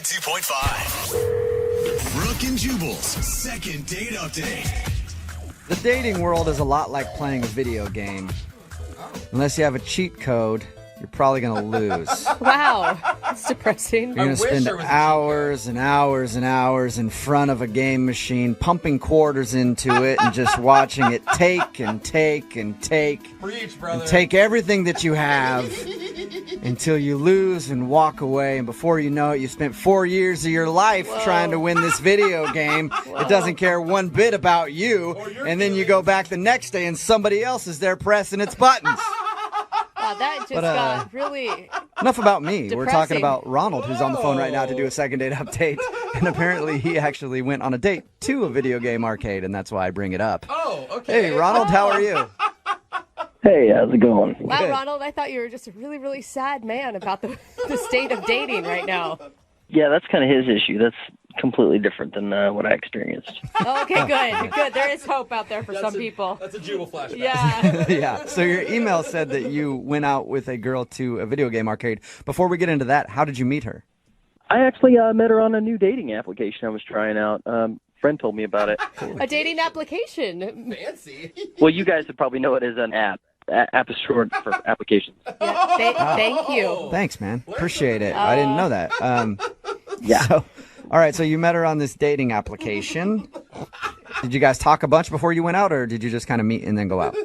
92.5. Brooke and Jubal's second date update. The dating world is a lot like playing a video game. Unless you have a cheat code, you're probably going to lose. Wow, that's depressing. You're going to spend hours and hours and hours in front of a game machine, pumping quarters into it and just watching it take and take and take. Preach, brother. And take everything that you have until you lose and walk away. And before you know it, you spent 4 years of your life trying to win this video game. It doesn't care one bit about you. And then you go back the next day and somebody else is there pressing its buttons. Wow, that just got really Enough about me. depressing. We're talking about Ronald, who's on the phone right now to do a second date update. And apparently he actually went on a date to a video game arcade, and that's why I bring it up. Oh, okay. Hey, Ronald, how are you? Hey, how's it going? Wow, Good. Ronald, I thought you were just a really, really sad man about the state of dating right now. Yeah, that's kind of his issue. That's completely different than what I experienced. Okay, good. There is hope out there for some people. That's a Jubal flashback. Yeah. Yeah, so your email said that you went out with a girl to a video game arcade. Before we get into that, how did you meet her? I actually met her on a new dating application I was trying out. Friend told me about it. A dating application. Fancy. Well, you guys would probably know it as an app. App is short for applications. Yeah, thank you. Thanks, man. Appreciate it. I didn't know that. Yeah. So, all right, so you met her on this dating application. Did you guys talk a bunch before you went out, or did you just kind of meet and then go out?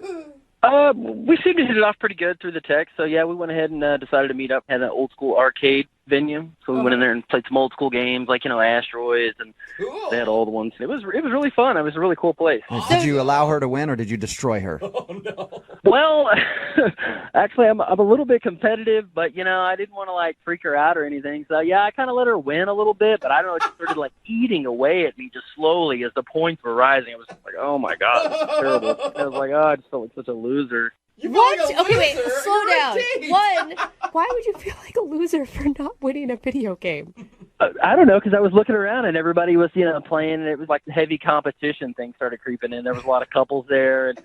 We seemed to hit it off pretty good through the text. So, yeah, we went ahead and decided to meet up at an old school arcade venue. So we went in there and played some old school games like, Asteroids, and Cool. they had all the ones. It was really fun. It was a really cool place. Did you allow her to win, or did you destroy her? Oh, no. Well, actually, I'm a little bit competitive, but, I didn't want to, freak her out or anything. So, yeah, I kind of let her win a little bit, but I don't know, it started, eating away at me just slowly as the points were rising. I was like, oh, my God, this is terrible. I was like, I just felt like such a loser. You feel What? like a Okay, wait, loser. slow You're down. a date. One, why would you feel like a loser for not winning a video game? I don't know, because I was looking around and everybody was, playing, and it was like the heavy competition thing started creeping in. There was a lot of couples there, and,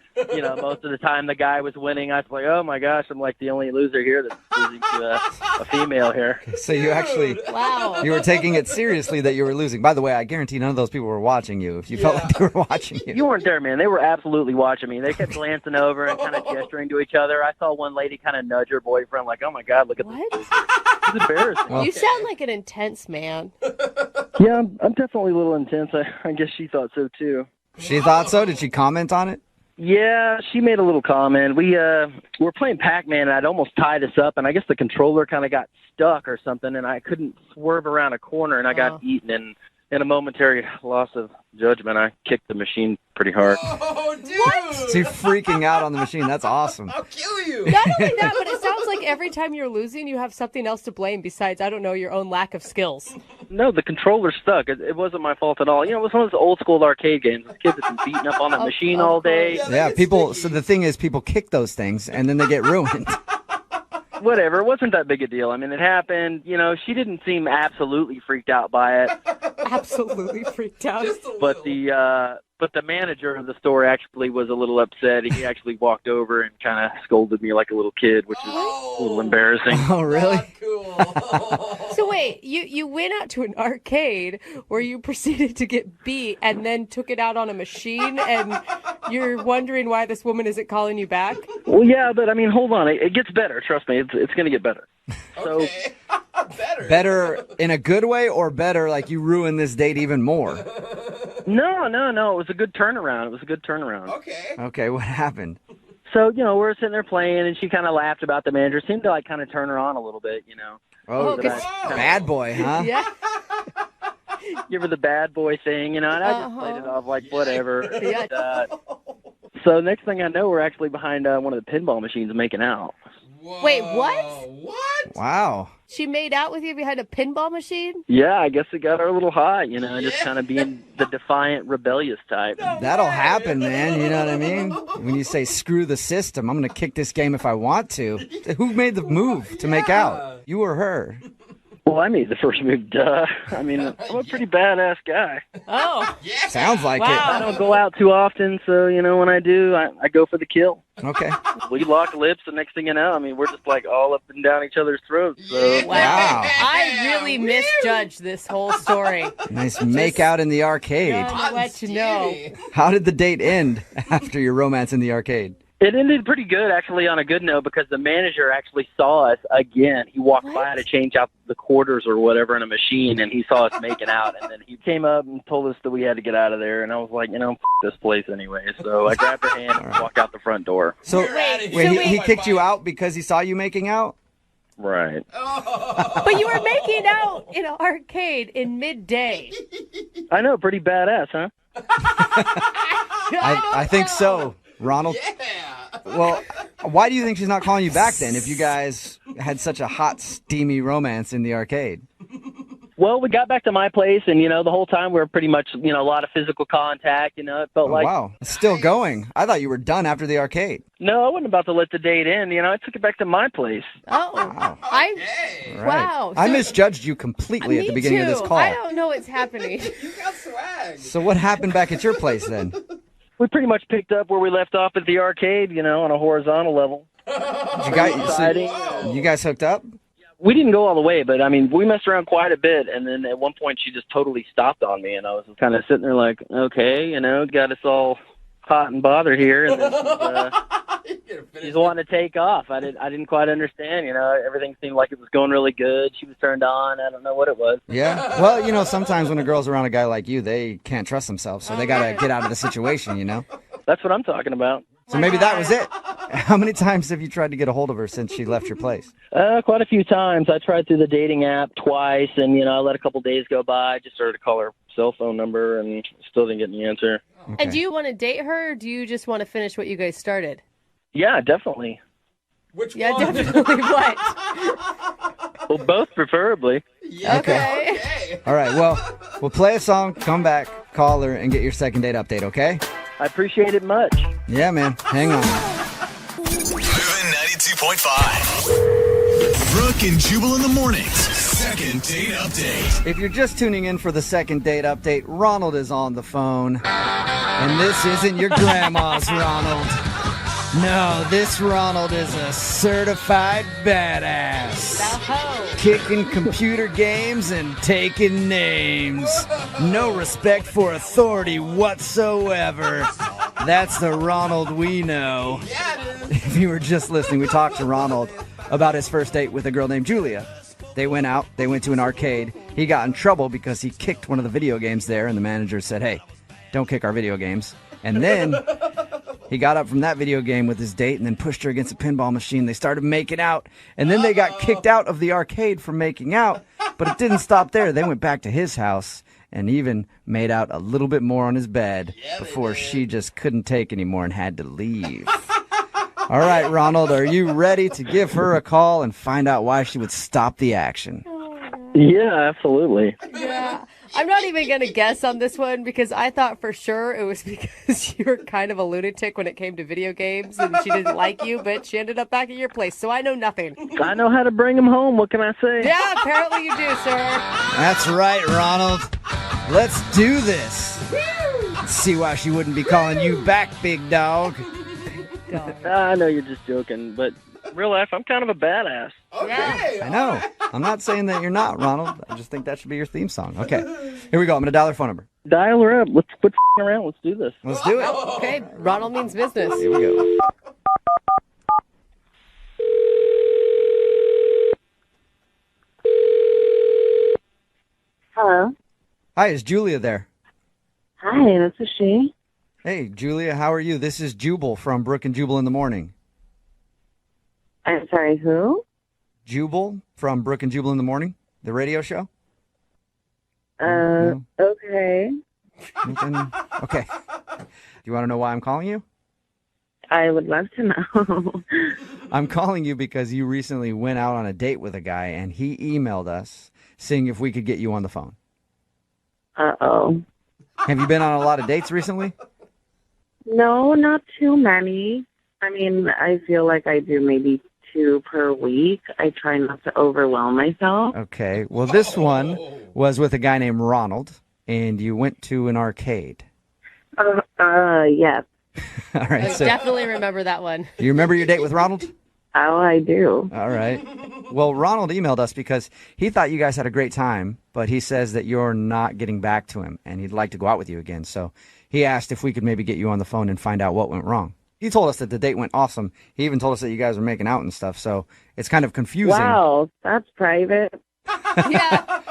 most of the time the guy was winning. I was like, oh, my gosh, I'm like the only loser here that's losing to a female here. So you actually... Wow. You were taking it seriously that you were losing. By the way, I guarantee none of those people were watching you if you felt like they were watching you. You weren't there, man. They were absolutely watching me. They kept glancing over and kind of gesturing to each other. I saw one lady kind of nudge her boyfriend, like, oh, my God, look at this. What? It's embarrassing. You sound like an intense man. Yeah, I'm definitely a little intense. I guess she thought so, too. She thought so? Did she comment on it? Yeah, she made a little comment. We were playing Pac-Man, and I'd almost tied us up, and I guess the controller kind of got stuck or something, and I couldn't swerve around a corner, and I got eaten. And in a momentary loss of judgment, I kicked the machine pretty hard. Oh, dude. So you're freaking out on the machine. That's awesome. I'll kill you. Not only that, but it sounds like every time you're losing, you have something else to blame besides, I don't know, your own lack of skills. No, the controller stuck. It wasn't my fault at all. It was one of those old school arcade games. Those kids have been beating up on that machine all day. Yeah, people. So the thing is, people kick those things and then they get ruined. Whatever, it wasn't that big a deal. I mean, it happened. She didn't seem absolutely freaked out by it. Absolutely freaked out. Just a But little. but the manager of the store actually was a little upset. He actually walked over and kind of scolded me like a little kid, which is a little embarrassing. Oh, really? Not cool. So wait, you went out to an arcade where you proceeded to get beat and then took it out on a machine, and you're wondering why this woman isn't calling you back? Well, yeah, but I mean, hold on. It gets better. Trust me, it's going to get better. So, Okay. Better. Better in a good way, or better like you ruined this date even more? no. It was a good turnaround. Okay. Okay, what happened? So, we're sitting there playing, and she kind of laughed about the manager. Seemed to, kind of turn her on a little bit, Oh, Oh, 'cause- bad boy, huh? Yeah. Give her the bad boy thing, and I just played it off like whatever. Yeah. And, so next thing I know, we're actually behind one of the pinball machines making out. Whoa. Wait, what? What? Wow. She made out with you behind a pinball machine? Yeah, I guess it got her a little hot, just kind of being the defiant, rebellious type. That'll happen, man. You know what I mean? When you say screw the system, I'm going to kick this game if I want to. Who made the move to make out? You or her? Well, I made the first move, duh. I mean, I'm a pretty badass guy. Oh. Yeah. Sounds like I don't go out too often, so, when I do, I go for the kill. it. Okay. We lock lips, the next thing you know, we're just all up and down each other's throats. So. Wow. I really misjudged this whole story. Nice make out in the arcade. I'll let you know. How did the date end after your romance in the arcade? It ended pretty good, actually, on a good note, because the manager actually saw us again. He walked by to change out the quarters or whatever in a machine, and he saw us making out. And then he came up and told us that we had to get out of there. And I was like, this place anyway. So I grabbed her hand and walked out the front door. So, Wait, he kicked you out because he saw you making out? Right. But you were making out in an arcade in midday. I know, pretty badass, huh? I think so, Ronald. Yeah. Well, why do you think she's not calling you back then if you guys had such a hot, steamy romance in the arcade? Well, we got back to my place, and, the whole time we were pretty much, a lot of physical contact. It felt like... Wow, it's still going. I thought you were done after the arcade. No, I wasn't about to let the date end. I took it back to my place. Oh, Wow. Hey, Right. Wow. I So- misjudged you completely at the beginning of this call. I don't know what's happening. you got swag. So what happened back at your place then? We pretty much picked up where we left off at the arcade, on a horizontal level. Exciting. You guys hooked up? We didn't go all the way, but, we messed around quite a bit, and then at one point she just totally stopped on me, and I was just kind of sitting there like, okay, got us all hot and bothered here, and then she's wanting to take off. I didn't quite understand, everything seemed like it was going really good. She was turned on. I don't know what it was. Yeah. Well, sometimes when a girl's around a guy like you, they can't trust themselves, so they got to get out of the situation, That's what I'm talking about. So maybe that was it. How many times have you tried to get a hold of her since she left your place? Quite a few times. I tried through the dating app twice, and, I let a couple days go by. I just started to call her cell phone number and still didn't get any answer. Okay. And do you want to date her, or do you just want to finish what you guys started? Yeah, definitely. Which Yeah, one? definitely. What? Well, both preferably. Yeah, Okay. All right, well, we'll play a song, come back, call her, and get your second date update, okay? I appreciate it much. Yeah, man. Hang on. Moving 92.5. Brooke and Jubal in the mornings. Second date update. If you're just tuning in for the second date update, Ronald is on the phone. And this isn't your grandma's Ronald. No, this Ronald is a certified badass. Kicking computer games and taking names. No respect for authority whatsoever. That's the Ronald we know. If you were just listening, we talked to Ronald about his first date with a girl named Julia. They went out, they went to an arcade. He got in trouble because he kicked one of the video games there, and the manager said, hey, don't kick our video games. And then he got up from that video game with his date and then pushed her against a pinball machine. They started making out, and then they got kicked out of the arcade for making out, but it didn't stop there. They went back to his house and even made out a little bit more on his bed before she just couldn't take anymore and had to leave. All right, Ronald, are you ready to give her a call and find out why she would stop the action? Yeah, absolutely. Yeah. I'm not even going to guess on this one because I thought for sure it was because you were kind of a lunatic when it came to video games and she didn't like you, but she ended up back at your place. So I know nothing. I know how to bring them home. What can I say? Yeah, apparently you do, sir. That's right, Ronald. Let's do this. Let's see why she wouldn't be calling you back, big dog. I know you're just joking, but in real life, I'm kind of a badass. Okay. I know. I'm not saying that you're not, Ronald. I just think that should be your theme song. Okay, here we go. I'm going to dial her phone number. Dial her up. Let's quit around. Let's do this. Let's do it. Okay, Ronald means business. Here we go. Hello. Hi, is Julia there? Hi, this is she. Hey, Julia, how are you? This is Jubal from Brooke and Jubal in the morning. I'm sorry, who? Jubal from Brooke and Jubal in the morning, the radio show? Okay. Nothing? Okay. Do you want to know why I'm calling you? I would love to know. I'm calling you because you recently went out on a date with a guy, and he emailed us seeing if we could get you on the phone. Uh-oh. Have you been on a lot of dates recently? No, not too many. I mean, I feel like I do maybe 2 per week. I try not to overwhelm myself. Okay. Well, this one was with a guy named Ronald, and you went to an arcade. Yes. All right. I So, definitely remember that one. you remember your date with Ronald? how I do. All right. Well, Ronald emailed us because he thought you guys had a great time, but he says that you're not getting back to him and he'd like to go out with you again. So he asked if we could maybe get you on the phone and find out what went wrong. He told us that the date went awesome. He even told us that you guys were making out and stuff. So it's kind of confusing. Wow, that's private. Yeah.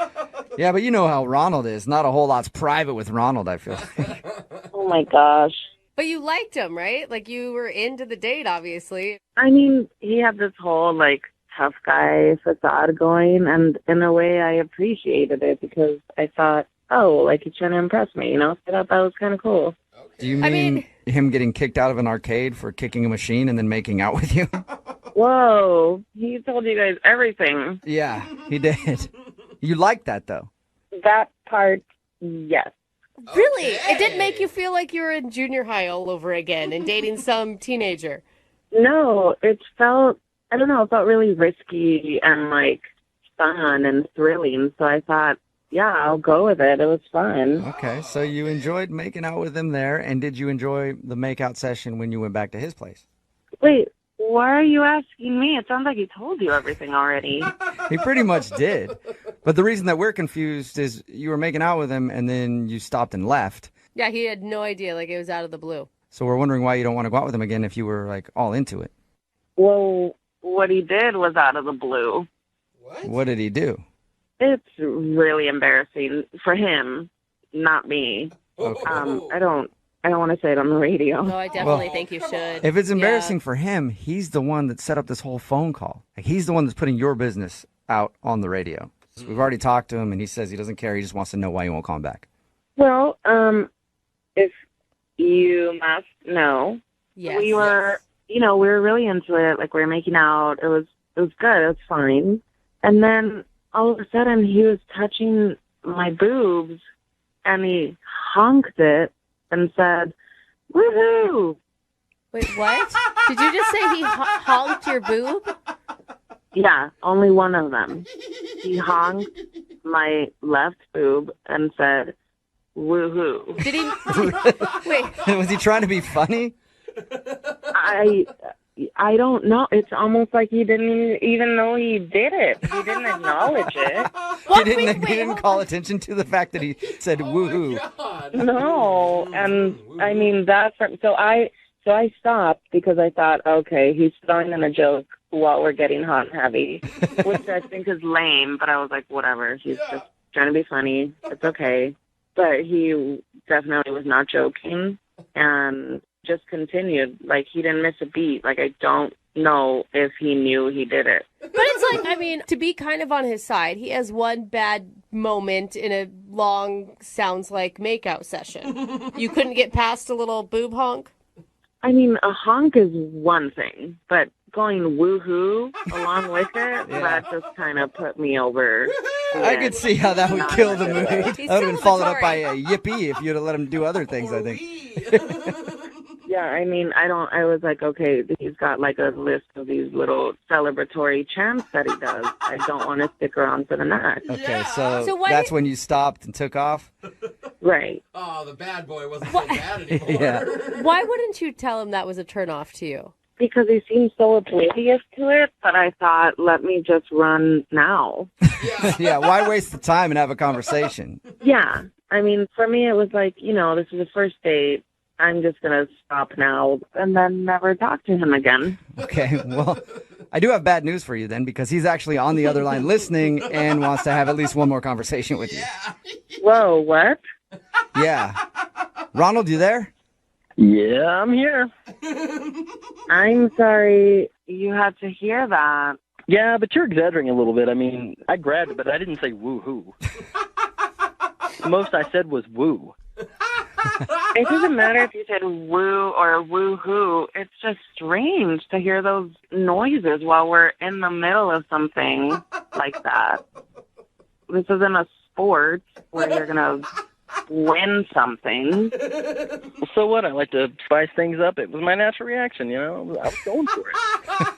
Yeah, but you know how Ronald is. Not a whole lot's private with Ronald, I feel. Oh my gosh. But you liked him, right? Like you were into the date, obviously. I mean, he had this whole like tough guy facade going, and in a way I appreciated it because I thought, oh, like he's trying to impress me, you know? I thought that was kind of cool. Do you mean him getting kicked out of an arcade for kicking a machine and then making out with you? Whoa, he told you guys everything. Yeah, he did. You liked that, though. That part, yes. Really? It didn't make you feel like you were in junior high all over again and dating some teenager? No, it felt, I don't know, it felt really risky and like fun and thrilling. So I thought, yeah, I'll go with it. It was fun. Okay, so you enjoyed making out with him there, and did you enjoy the makeout session when you went back to his place? Wait, why are you asking me? It sounds like he told you everything already. He pretty much did. But the reason that we're confused is you were making out with him, and then you stopped and left. Yeah, he had no idea. Like it was out of the blue. So we're wondering why you don't want to go out with him again if you were, like, all into it. Well, what he did was out of the blue. What did he do? It's really embarrassing for him, not me. Okay. I don't want to say it on the radio. No, I definitely think you should. If it's embarrassing for him, he's the one that set up this whole phone call. Like, he's the one that's putting your business out on the radio. So we've already talked to him, and he says he doesn't care. He just wants to know why you won't call him back. Well, if you must know, Yes. we were, we were really into it. Like, we were making out. It was good. It was fine. And then all of a sudden, he was touching my boobs, and he honked it and said, "Woohoo!" Wait, what? Did you just say he honked your boob? Yeah, only one of them. He honked my left boob and said, "Woohoo!" Did he? Wait. Was he trying to be funny? I don't know. It's almost like he didn't even know he did it. He didn't acknowledge it. He didn't call attention to the fact that he said woohoo. No, and I mean so I stopped because I thought, okay, he's throwing in a joke while we're getting hot and heavy, which I think is lame. But I was like, whatever. He's just trying to be funny. It's okay. But he definitely was not joking, and just continued. Like, he didn't miss a beat. Like, I don't know if he knew he did it. But it's like, I mean, to be kind of on his side, he has one bad moment in a long, sounds like, makeout session. You couldn't get past a little boob honk? I mean, a honk is one thing, but going woohoo along with it, that just kind of put me over. I could see how that would kill the mood. That would have been followed up by celebratory. a yippee if you'd have let him do other things, I think. Yeah, I mean, I was like, okay, he's got like a list of these little celebratory chants that he does. I don't want to stick around for the night. Okay, so So why that's did- when you stopped and took off? Right. Oh, the bad boy wasn't so bad anymore. Yeah. Why wouldn't you tell him that was a turnoff to you? Because he seemed so oblivious to it, but I thought, let me just run now. Yeah, why waste the time and have a conversation? Yeah. I mean, for me, it was like, this is the first date. I'm just going to stop now and then never talk to him again. Okay, well, I do have bad news for you then, because he's actually on the other line listening and wants to have at least one more conversation with you. Whoa, what? Yeah. Ronald, you there? Yeah, I'm here. I'm sorry you had to hear that. Yeah, but you're exaggerating a little bit. I mean, I grabbed it, but I didn't say woo-hoo. The most I said was woo. It doesn't matter if you said woo or woo-hoo. It's just strange to hear those noises while we're in the middle of something like that. This isn't a sport where you're going to win something. So what? I like to spice things up. It was my natural reaction, I was going for it.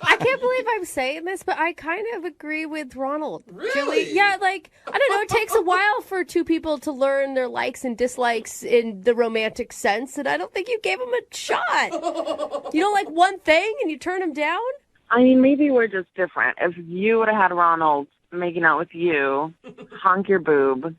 I can't believe I'm saying this, but I kind of agree with Ronald. Really? Yeah, like, I don't know, it takes a while for two people to learn their likes and dislikes in the romantic sense, and I don't think you gave him a shot. You don't like one thing and you turn him down? I mean, maybe we're just different. If you would have had Ronald making out with you, honk your boob,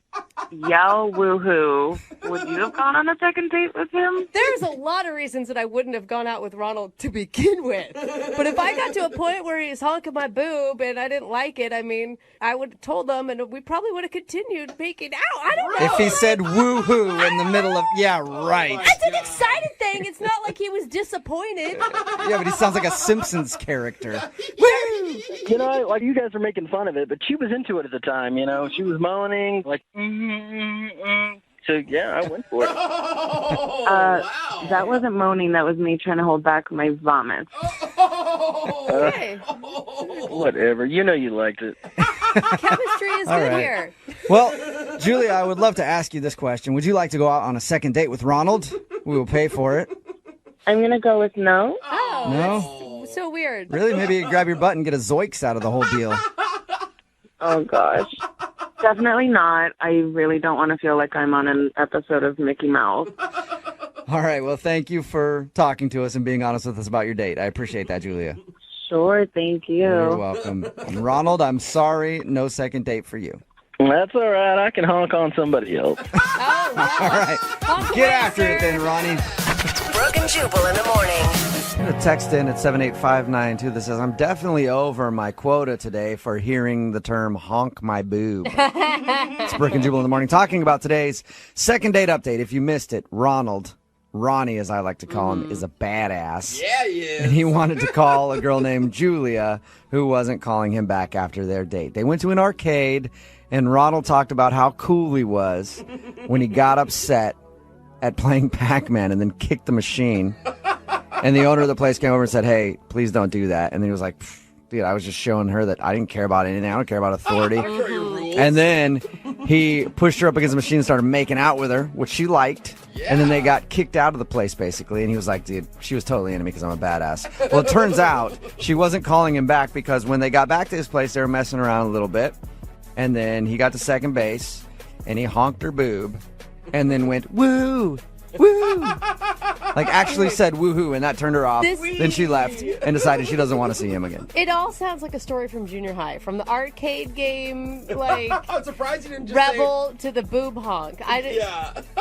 yell woohoo, would you have gone on a second date with him? There's a lot of reasons that I wouldn't have gone out with Ronald to begin with. But if I got to a point where he's honking my boob and I didn't like it, I mean, I would have told him and we probably would have continued making out. I don't know. If he said woohoo in the middle of, yeah, right. That's an excited thing. It's not like he was disappointed. Yeah, but he sounds like a Simpsons character. Woo! You know, like you guys are making fun of it, but she was into it at the time, you know. She was moaning, like, So, yeah, I went for it. Wow. That wasn't moaning. That was me trying to hold back my vomit. Okay. Whatever. You know you liked it. Chemistry is All good right. here. Well, Julia, I would love to ask you this question. Would you like to go out on a second date with Ronald? We will pay for it. I'm going to go with no. Oh, No? that's so weird. Really? Maybe you grab your butt and get a Zoiks out of the whole deal. Oh, gosh. Definitely not. I really don't want to feel like I'm on an episode of Mickey Mouse. All right. Well, thank you for talking to us and being honest with us about your date. I appreciate that, Julia. Sure, thank you. You're welcome. And Ronald, I'm sorry. No second date for you. That's all right. I can honk on somebody else. Oh, wow. All right. Honk Get away, after it sir. then, Ronnie. Brooke and Jubal in the morning. I'm going to text in at 78592 that says, I'm definitely over my quota today for hearing the term honk my boob. It's Brooke and Jubal in the morning talking about today's second date update. If you missed it, Ronnie, as I like to call him, is a badass. Yeah, he is. And he wanted to call a girl named Julia who wasn't calling him back after their date. They went to an arcade, and Ronald talked about how cool he was when he got upset at playing Pac-Man and then kicked the machine. And the owner of the place came over and said, hey, please don't do that. And then he was like, dude, I was just showing her that I didn't care about anything. I don't care about authority. And then he pushed her up against the machine and started making out with her, which she liked. And then they got kicked out of the place, basically. And he was like, dude, she was totally into me because I'm a badass. Well, it turns out she wasn't calling him back because when they got back to his place, they were messing around a little bit. And then he got to second base, and he honked her boob, and then went, woo, woo. Like, actually said woohoo, and that turned her off. Then she left and decided she doesn't want to see him again. It all sounds like a story from junior high, from the arcade game, like I'm surprised you didn't just Rebel to the boob honk.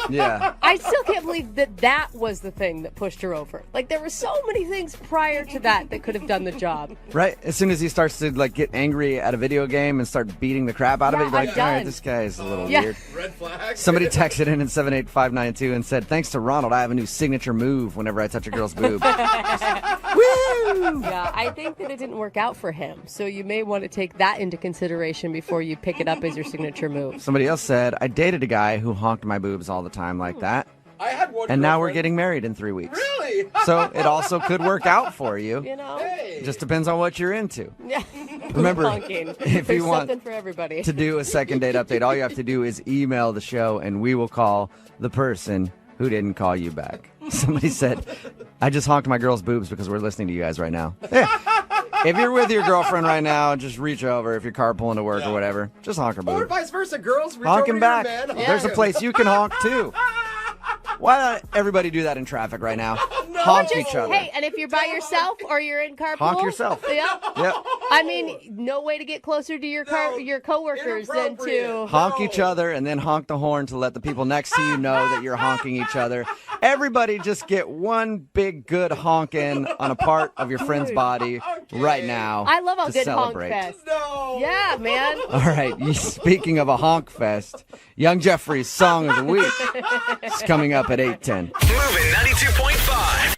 Yeah. I still can't believe that was the thing that pushed her over. Like, there were so many things prior to that could have done the job. Right? As soon as he starts to, like, get angry at a video game and start beating the crap out of it, you're like, I'm all right, done. this guy is a little Yeah. weird. Red flag. Somebody texted in at 78592 and said, thanks to Ronald, I have a new signature move whenever I touch a girl's boob. Woo! Yeah, I think that it didn't work out for him. So you may want to take that into consideration before you pick it up as your signature move. Somebody else said, I dated a guy who honked my boobs all the time like that. I had one. And now we're girlfriend- getting married in 3 weeks. Really? So it also could work out for you. You know? Hey. It just depends on what you're into. Yeah. Remember, Honking. if There's you want something for everybody. to do a second date update, all you have to do is email the show and we will call the person who didn't call you back. Somebody said, I just honked my girl's boobs because we're listening to you guys right now. Yeah. If you're with your girlfriend right now, just reach over. If you're carpooling to work or whatever, just honk her Or boob. vice versa, girls. Reach Honk over him to back. your man, There's a honk place you can honk too. Why not everybody do that in traffic right now? Honk each other. Hey, and if you're by yourself or you're in carpool, Honk yourself. Yeah. Yep. I mean, no way to get closer to your your coworkers than to Inappropriate. Honk each other and then honk the horn to let the people next to you know that you're honking each other. Everybody just get one big good honking on a part of your friend's body right now. I love a to good celebrate. honk fest. No. Yeah, man. All right, speaking of a honk fest, Young Jeffrey's Song of the Week is coming up at 8:10. Moving 92.5.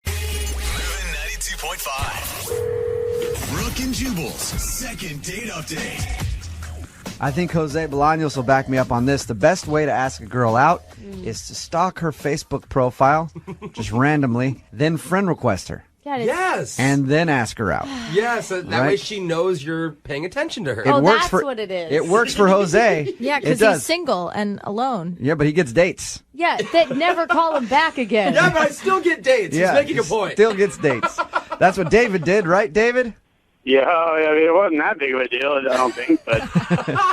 Moving 92.5. Brooke and Jubal's second date update. I think Jose Bolaños will back me up on this. The best way to ask a girl out is to stalk her Facebook profile, just randomly, then friend request her, Yeah, it's- Yes. and then ask her out. yes. That way Right. she knows you're paying attention to her. It Oh, works that's for, what it is. It works for Jose. Yeah, It because does. he's single and alone. Yeah, but he gets dates. Yeah, that never call him back again. yeah, but I still get dates. Yeah, He's making he a point. Still gets dates. That's what David did, right, David? Yeah, I mean, it wasn't that big of a deal, I don't think, but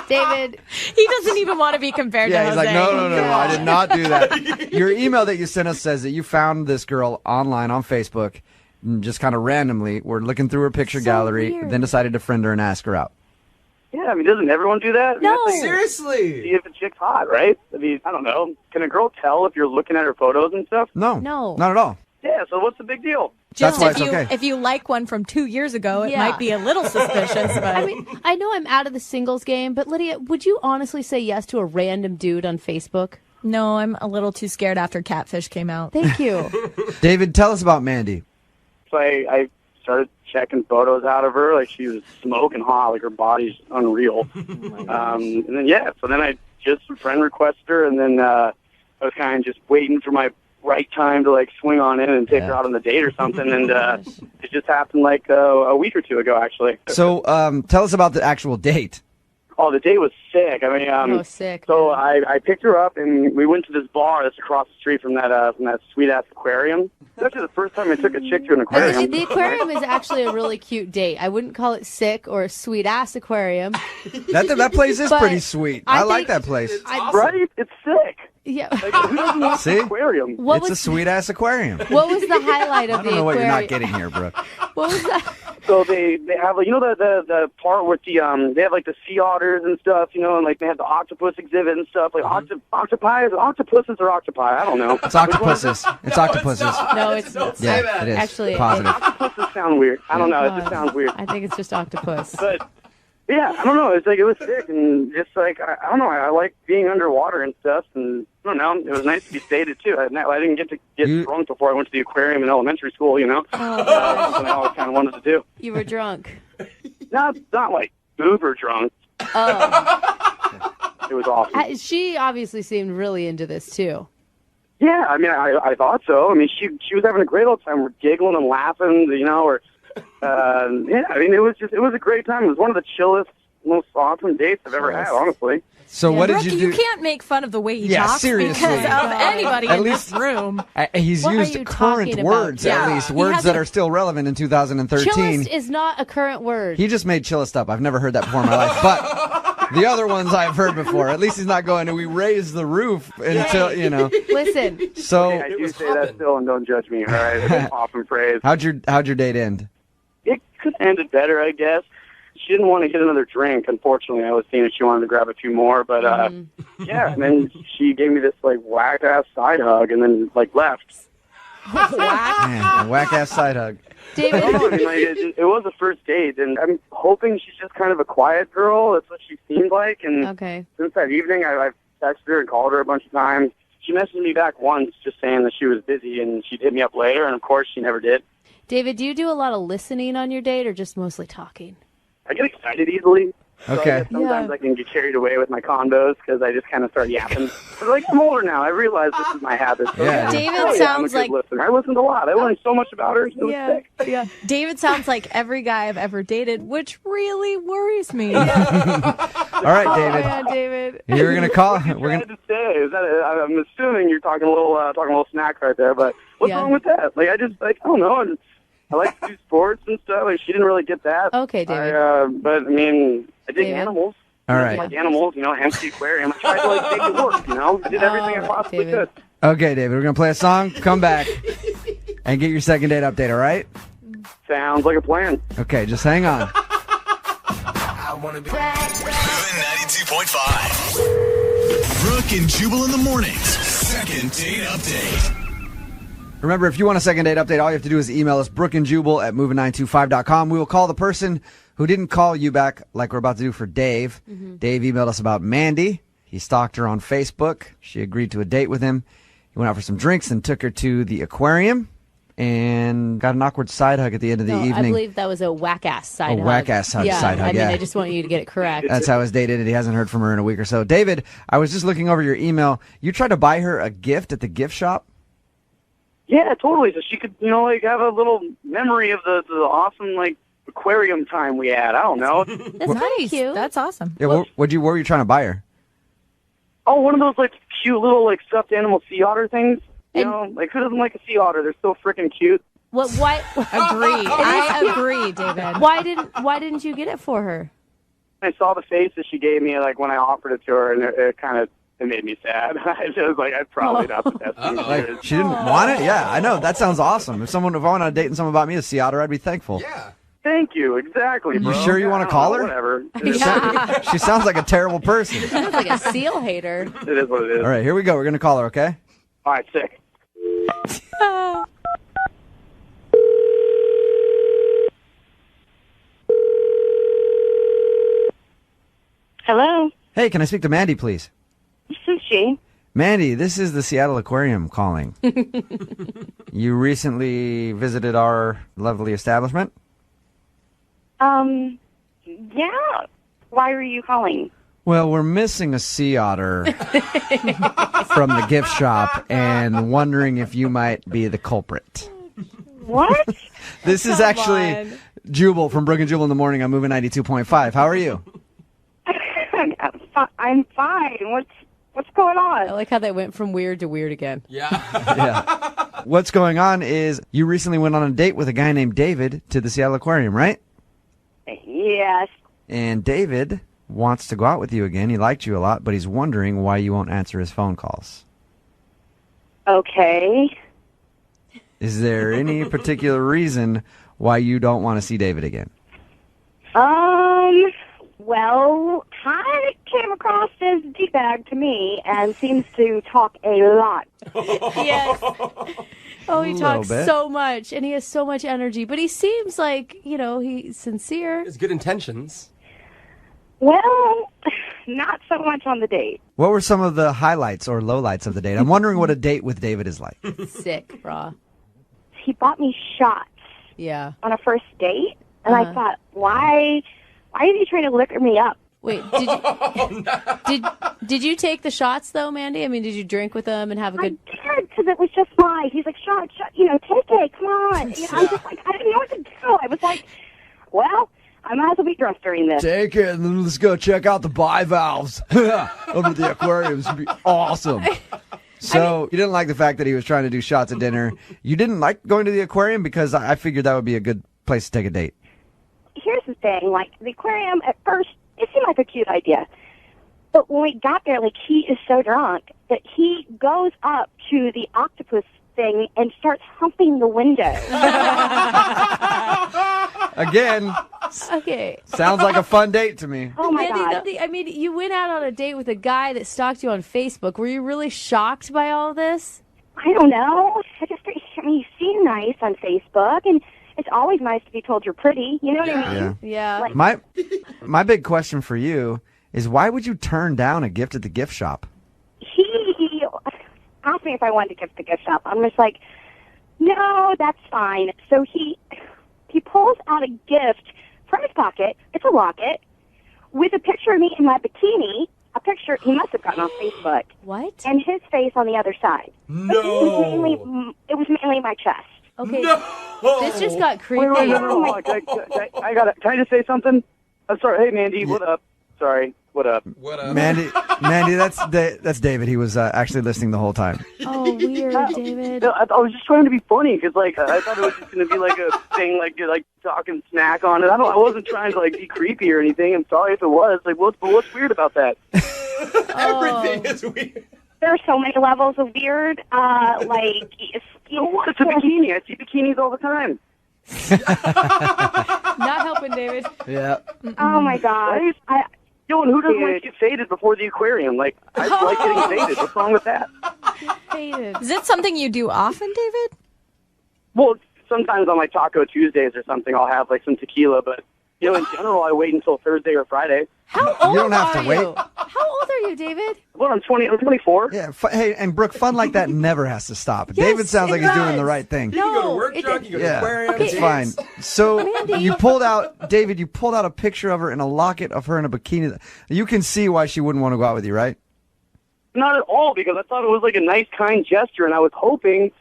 David, He doesn't even want to be compared to Yeah, he's Jose. like, no, I did not do that. Your email that you sent us says that you found this girl online on Facebook, and just kind of randomly. We're looking through her picture gallery, weird. then decided to friend her and ask her out. yeah, I mean, doesn't everyone do that? I mean, No. that's like, Seriously. see if a chick's hot, right? I mean, I don't know. Can a girl tell if you're looking at her photos and stuff? No, No. not at all. Yeah, so what's the big deal? That's Just why if it's you okay. if you like one from 2 years ago, it Yeah. might be a little suspicious. But I mean, I know I'm out of the singles game, but Lydia, would you honestly say yes to a random dude on Facebook? no, I'm a little too scared after Catfish came out. Thank you. David, tell us about Mandy. So I started checking photos out of her, like she was smoking hot, like her body's unreal. And then, so then I just friend requested her, and then I was kind of just waiting for my right time to like swing on in and take her out on the date or something, and it just happened like a week or two ago, actually. So tell us about the actual date. Oh, the date was sick. I mean, Oh, sick. So I picked her up, and we went to this bar that's across the street from that sweet-ass aquarium. It's actually the first time I took a chick to an aquarium. The aquarium is actually a really cute date. I wouldn't call it sick or a sweet ass aquarium. That place is But pretty sweet. I like think- that place. Right? It's sick. Yeah. Like, who doesn't want See? an aquarium? What It's a was sweet ass aquarium. what was the highlight of I the don't know what aquarium? you're not getting here, Brooke. What was that? So they have, like, you know, the part with the they have like the sea otters and stuff, you know, and like they have the octopus exhibit and stuff, like octopi, is it octopuses or octopi? I don't know. It's octopuses. It's octopuses. No, it's Yeah, it is. Actually, Positive. Octopuses sound weird. I don't know. It just sounds weird. I think it's just octopus. But yeah, I don't know. It's like it was sick, and just like I don't know. I like being underwater and stuff, and I don't know. It was nice to be sedated too. I didn't get to get drunk before I went to the aquarium in elementary school, you know. Oh, So now I kind of wanted to do. you were drunk. Not like uber drunk. Oh, It was awesome. she obviously seemed really into this too. Yeah, I mean, I thought so. I mean, she was having a great old time. We're giggling and laughing, you know. Or yeah, I mean, it was a great time. It was one of the chillest, most awesome dates I've ever had, honestly. So what did Brooke, you you do? can't make fun of the way he Yeah, talks seriously. because of anybody At in least- this room. He's What are used you current talking words, about? at Yeah. least. He Words that hasn't- are still relevant in 2013. Chillest is not a current word. He just made chillest up. I've never heard that before in my life. But the other ones I've heard before. At least he's not going to, we raise the roof until, you know. Listen, So I do say that still, and don't judge me. All right, it's an awesome phrase. how'd your date end? It could have ended better, I guess. She didn't want to get another drink. Unfortunately, I was seeing if she wanted to grab a few more. But yeah, and then she gave me this like whack ass side hug, and then like left. Man, a whack ass side hug. David, I mean, like, it was a first date, and I'm hoping she's just kind of a quiet girl. That's what she seemed like. And okay. since that evening, I've texted her and called her a bunch of times. She messaged me back once, just saying that she was busy and she'd hit me up later, and of course, she never did. David, do you do a lot of listening on your date or just mostly talking? I get excited easily. So I Okay. guess sometimes I can get carried away with my condos because I just kind of start yapping. But like, I'm older now. I realize this is my habit. So Yeah. David I'm a sounds good like listener. I listened a lot. I learned so much about her. It was sick. yeah. David sounds like every guy I've ever dated, which really worries me. All right, David. Yeah, David. You're gonna call. We're We're gonna. to say is that I'm assuming you're talking a little snack right there. But what's Yeah. wrong with that? Like, I don't know. I like to do sports and stuff. Like, she didn't really get that. Okay, David. But I mean, I dig David? animals. All I right. like animals, you know, hence the aquarium. I tried to like make it work, you know. I did everything I possibly David. could. Okay, David. We're gonna play a song. Come back and get your second date update. All right? Sounds like a plan. Okay, just hang on. Moving 92.5. Brooke and Jubal in the mornings. Second date update. Remember, if you want a second date update, all you have to do is email us, brookandjubal at moving925.com. We will call the person who didn't call you back like we're about to do for Dave. Dave emailed us about Mandy. He stalked her on Facebook. She agreed to a date with him. He went out for some drinks and took her to the aquarium and got an awkward side hug at the end of the No, I evening. believe that was a whack-ass side hug. whack-ass side yeah, hug, I mean, yeah. I just want you to get it correct. That's how his date ended. He hasn't heard from her in a week or so. David, I was just looking over your email. You tried to buy her a gift at the gift shop? Yeah, totally. So she could, you know, like have a little memory of the awesome like aquarium time we had. I don't know. That's Nice. cute. That's awesome. Yeah, what were you trying to buy her? Oh, one of those like cute little like stuffed animal sea otter things. You know, like who doesn't like a sea otter? They're so freaking cute. What? Agree. I agree, David. Why didn't you get it for her? I saw the face that she gave me, like, when I offered it to her, and it kind of made me sad. I was like, I'd probably not the best thing. Like, she didn't want it? Yeah, I know. That sounds awesome. If I went on a date and someone bought me a sea otter, I'd be thankful. Yeah. Thank you. Exactly, bro. You sure you want to call her? Whatever. Yeah. She sounds like a terrible person. Sounds like a seal hater. It is what it is. All right, here we go. We're going to call her, okay? All right, sick. Hello, Hey, can I speak to Mandy, please? this is she. Mandy, this is the Seattle Aquarium calling. You recently visited our lovely establishment? Yeah. Why were you calling? Well, we're missing a sea otter from the gift shop and wondering if you might be the culprit. What? This is actually Jubal from Brooke and Jubal in the Morning. I'm moving 92.5. How are you? I'm fine. What's going on? I like how they went from weird to weird again. Yeah. Yeah. What's going on is you recently went on a date with a guy named David to the Seattle Aquarium, right? Yes. And David wants to go out with you again. He liked you a lot, but he's wondering why you won't answer his phone calls. Okay. Is there any particular reason why you don't want to see David again? Well, Ty came across as D-bag to me and seems to talk a lot. Yes. Oh, he A talks little bit. so much, and he has so much energy. But he seems like, he's sincere. It's good intentions. Well, not so much on the date. What were some of the highlights or lowlights of the date? I'm wondering what a date with David is like. Sick, raw. He bought me shots Yeah. on a first date, and I thought, why is he trying to liquor me up? Wait, did you take the shots though, Mandy? I mean, did you drink with them and have a good? I did, because it was just mine. He's like, shot, take it, come on. I'm just like, I didn't know what to do. I was like, well, I might as well be dressed during this. Take it and then let's go check out the bivalves over at the aquarium. It's going to be awesome. So you didn't like the fact that he was trying to do shots at dinner. You didn't like going to the aquarium because I figured that would be a good place to take a date. Here's the thing, like, the aquarium, at first, it seemed like a cute idea. But when we got there, like, he is so drunk that he goes up to the octopus thing and starts humping the window. Again, Okay. sounds like a fun date to me. Oh, my Mandy, God. I mean, you went out on a date with a guy that stalked you on Facebook. Were you really shocked by all this? I don't know. You seem nice on Facebook, and it's always nice to be told you're pretty. You know what I mean? Yeah. Yeah. My big question for you is why would you turn down a gift at the gift shop? He asked me if I wanted to gift the gift shop. I'm just like, no, that's fine. So he pulls out a gift from his pocket. It's a locket with a picture of me in my bikini. A picture he must have gotten off Facebook. What? And his face on the other side. No. It was mainly my chest. Okay. No. This just got creepy. Wait, no. Can I just say something? I'm sorry. Hey, Mandy, what up? Sorry, what up? What up? Mandy, that's David. He was actually listening the whole time. Oh, weird, David. No, I was just trying to be funny because, like, I thought it was just going to be like a thing, like you're like talking snack on it. I wasn't trying to like be creepy or anything. I'm sorry if it was. Like, what's weird about that? Everything is weird. There are so many levels of weird. It's a bikini. I see bikinis all the time. Not helping, David. Yeah. Oh my God. Yo, and who doesn't like to get faded before the aquarium? Like, I like getting faded. What's wrong with that? Hated. Is it something you do often, David? Well, sometimes on like Taco Tuesdays or something, I'll have like some tequila, but in general, I wait until Thursday or Friday. How old You don't have are to wait. you? How old are you, David? Well, I'm 24. Yeah. Hey, and Brooke, fun like that never has to stop. David sounds like it he's doing does. the right thing. You go to No, work drunk, you go to the Yeah, aquarium. it's fine. So Mandy. you pulled out a picture of her in a locket of her in a bikini. You can see why she wouldn't want to go out with you, right? Not at all, because I thought it was like a nice, kind gesture, and I was hoping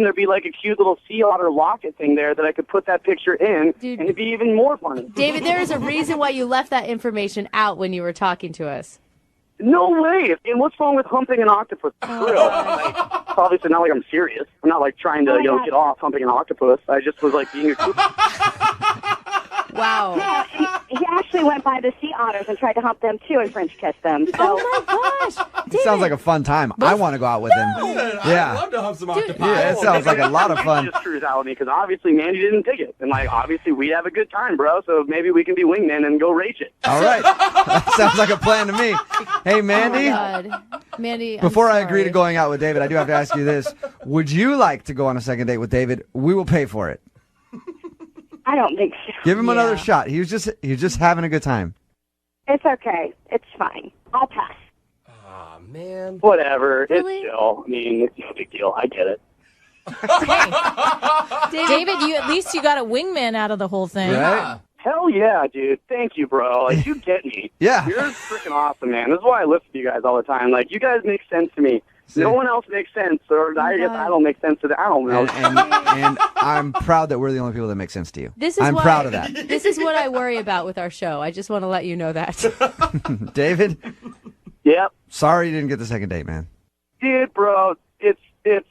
there'd be like a cute little sea otter locket thing there that I could put that picture in, Dude. and it'd be even more funny. David, there is a reason why you left that information out when you were talking to us. No way! And what's wrong with humping an octopus? For real. obviously not like I'm serious. I'm not like trying to, get off humping an octopus. I just was like being a goof. Wow. Yeah, he actually went by the sea otters and tried to hump them too and French kiss them. So. Oh my gosh. It sounds like a fun time. I want to go out with him. Yeah. I'd love to hump some octopi. Yeah, it sounds like a lot of fun. Just screws out with me because obviously Mandy didn't dig it. And like, obviously we'd have a good time, bro. So maybe we can be wingmen and go rage it. All right. That sounds like a plan to me. Hey, Mandy. God. Mandy, Before I I'm agree to sorry. going out with David, I do have to ask you this. Would you like to go on a second date with David? We will pay for it. I don't think so. Give him another shot. He was just having a good time. It's okay. It's fine. I'll pass. Aw, man. Whatever. Really? It's chill. I mean, it's no big deal. I get it. David, at least you got a wingman out of the whole thing. Right? Hell yeah, dude. Thank you, bro. Like, you get me. Yeah. You're freaking awesome, man. This is why I listen to you guys all the time. Like, you guys make sense to me. No one else makes sense, or I guess I don't make sense to them. I don't know. And I'm proud that we're the only people that make sense to you. I'm proud of that. This is what I worry about with our show. I just want to let you know that. David? Yep. Sorry you didn't get the second date, man. Dude, bro, it's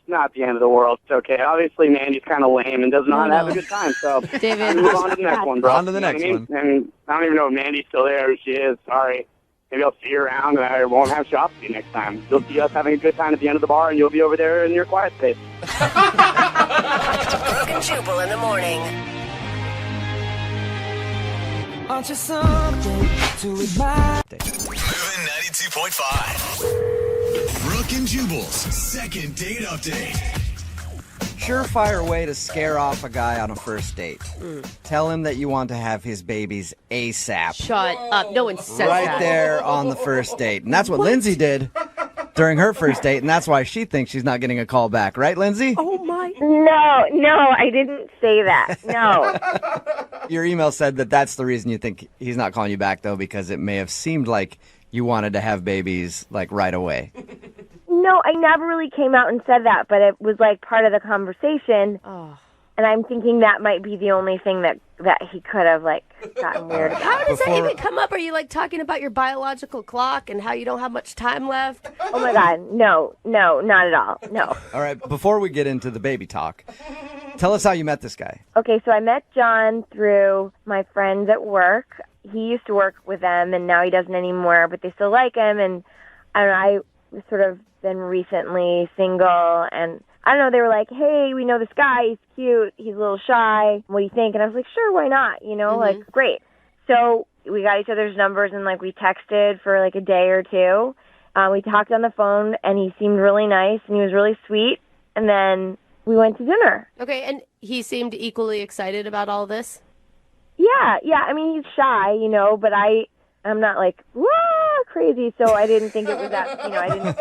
not the end of the world. It's okay. Obviously, Mandy's kind of lame and does not have a good time, so David. move on to the next one, bro. On to the You know next what I mean? And I don't even know if Mandy's still there. If she is, sorry. Maybe I'll see you around and I won't have shops for you next time. You'll see us having a good time at the end of the bar and you'll be over there in your quiet space. Brooke and Jubal in the morning. Aren't you something to admire? Moving 92.5. Brooke and Jubal's second date update. Surefire way to scare off a guy on a first date. Tell him that you want to have his babies ASAP. Shut up. No one says Right that. there on the first date. And that's what Lindsay did during her first date, and that's why she thinks she's not getting a call back. Right, Lindsay? Oh, my. No, I didn't say that. No. Your email said that that's the reason you think he's not calling you back, though, because it may have seemed like you wanted to have babies, like, right away. No, I never really came out and said that, but it was like part of the conversation. Oh. And I'm thinking that might be the only thing that he could have like gotten weird about. How does that even come up? Are you like talking about your biological clock and how you don't have much time left? Oh my God, no, not at all, no. All right, before we get into the baby talk, tell us how you met this guy. Okay, so I met John through my friends at work. He used to work with them, and now he doesn't anymore, but they still like him. And I don't know, I sort of been recently single, and I don't know, they were like, hey, we know this guy, he's cute, he's a little shy, what do you think? And I was like, sure, why not, like, great. So we got each other's numbers, and, like, we texted for, like, a day or two. We talked on the phone, and he seemed really nice, and he was really sweet, and then we went to dinner. Okay, and he seemed equally excited about all this? Yeah, I mean, he's shy, but I'm not, like, whoa, crazy, so I didn't think it was that, I didn't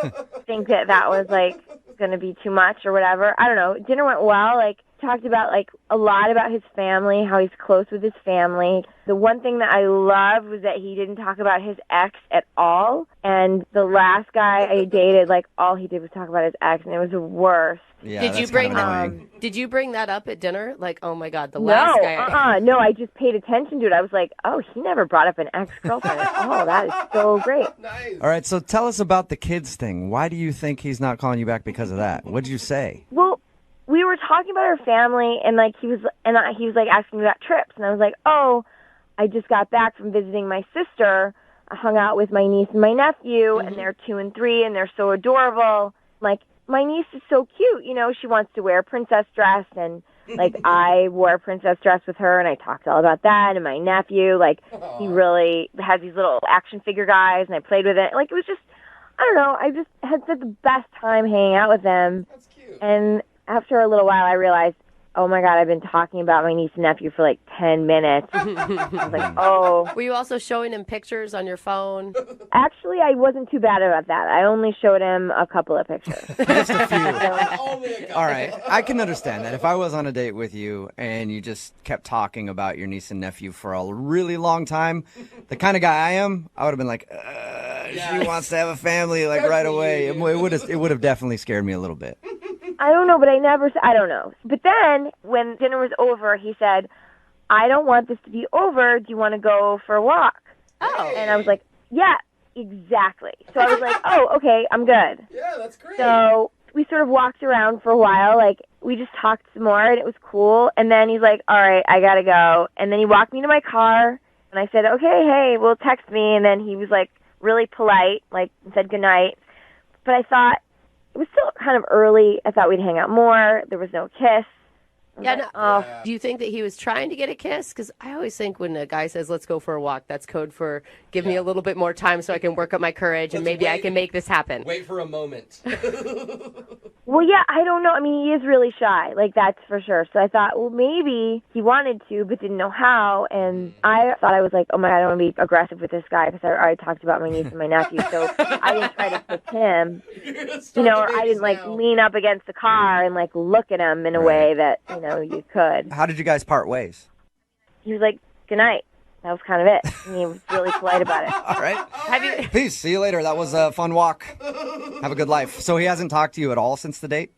think that was, like, going to be too much or whatever. I don't know. Dinner went well. Like, talked about, like, a lot about his family, how he's close with his family. The one thing that I loved was that he didn't talk about his ex at all. And the last guy I dated, like, all he did was talk about his ex, and it was the worst. Yeah, Did you bring that up at dinner? Like, oh my God, the No, last guy. no, I just paid attention to it. I was like, oh, he never brought up an ex-girlfriend. Oh, that is so great. Nice. All right, so tell us about the kids thing. Why do you think he's not calling you back because of that? What'd you say? Well, we were talking about our family, and like he was like asking me about trips, and I was like, oh, I just got back from visiting my sister. I hung out with my niece and my nephew, and they're 2 and 3, and they're so adorable. Like, my niece is so cute, she wants to wear a princess dress, and like I wore a princess dress with her, and I talked all about that. And my nephew, like, he really has these little action figure guys, and I played with it. Like, it was just, I don't know, I just had such the best time hanging out with them. That's cute. And after a little while, I realized, oh my God, I've been talking about my niece and nephew for like 10 minutes. I was like, oh. Were you also showing him pictures on your phone? Actually, I wasn't too bad about that. I only showed him a couple of pictures. Just a few. All right, I can understand that. If I was on a date with you and you just kept talking about your niece and nephew for a really long time, the kind of guy I am, I would have been like, she wants to have a family like right away. It would have definitely scared me a little bit. I don't know, but I don't know. But then, when dinner was over, he said, I don't want this to be over. Do you want to go for a walk? Oh. And I was like, yeah, exactly. So I was like, oh, okay, I'm good. Yeah, that's great. So we sort of walked around for a while. Like, we just talked some more, and it was cool. And then he's like, all right, I got to go. And then he walked me to my car, and I said, okay, hey, well, text me. And then he was, like, really polite, like, said goodnight. But I thought it was still kind of early. I thought we'd hang out more. There was no kiss. Yeah, no. Do you think that he was trying to get a kiss? Because I always think when a guy says, let's go for a walk, that's code for give me a little bit more time so I can work up my courage and maybe I can make this happen. Wait for a moment. Well, yeah, I don't know. I mean, he is really shy, like, that's for sure. So I thought, well, maybe he wanted to but didn't know how. And I thought, I was like, oh, my God, I don't want to be aggressive with this guy because I already talked about my niece and my nephew. So I didn't try to kiss him, or I didn't, like, lean up against the car and, like, look at him in a way that, you could. How did you guys part ways? He was like, good night. That was kind of it. And he was really polite about it. All right. Peace. See you later. That was a fun walk. Have a good life. So he hasn't talked to you at all since the date?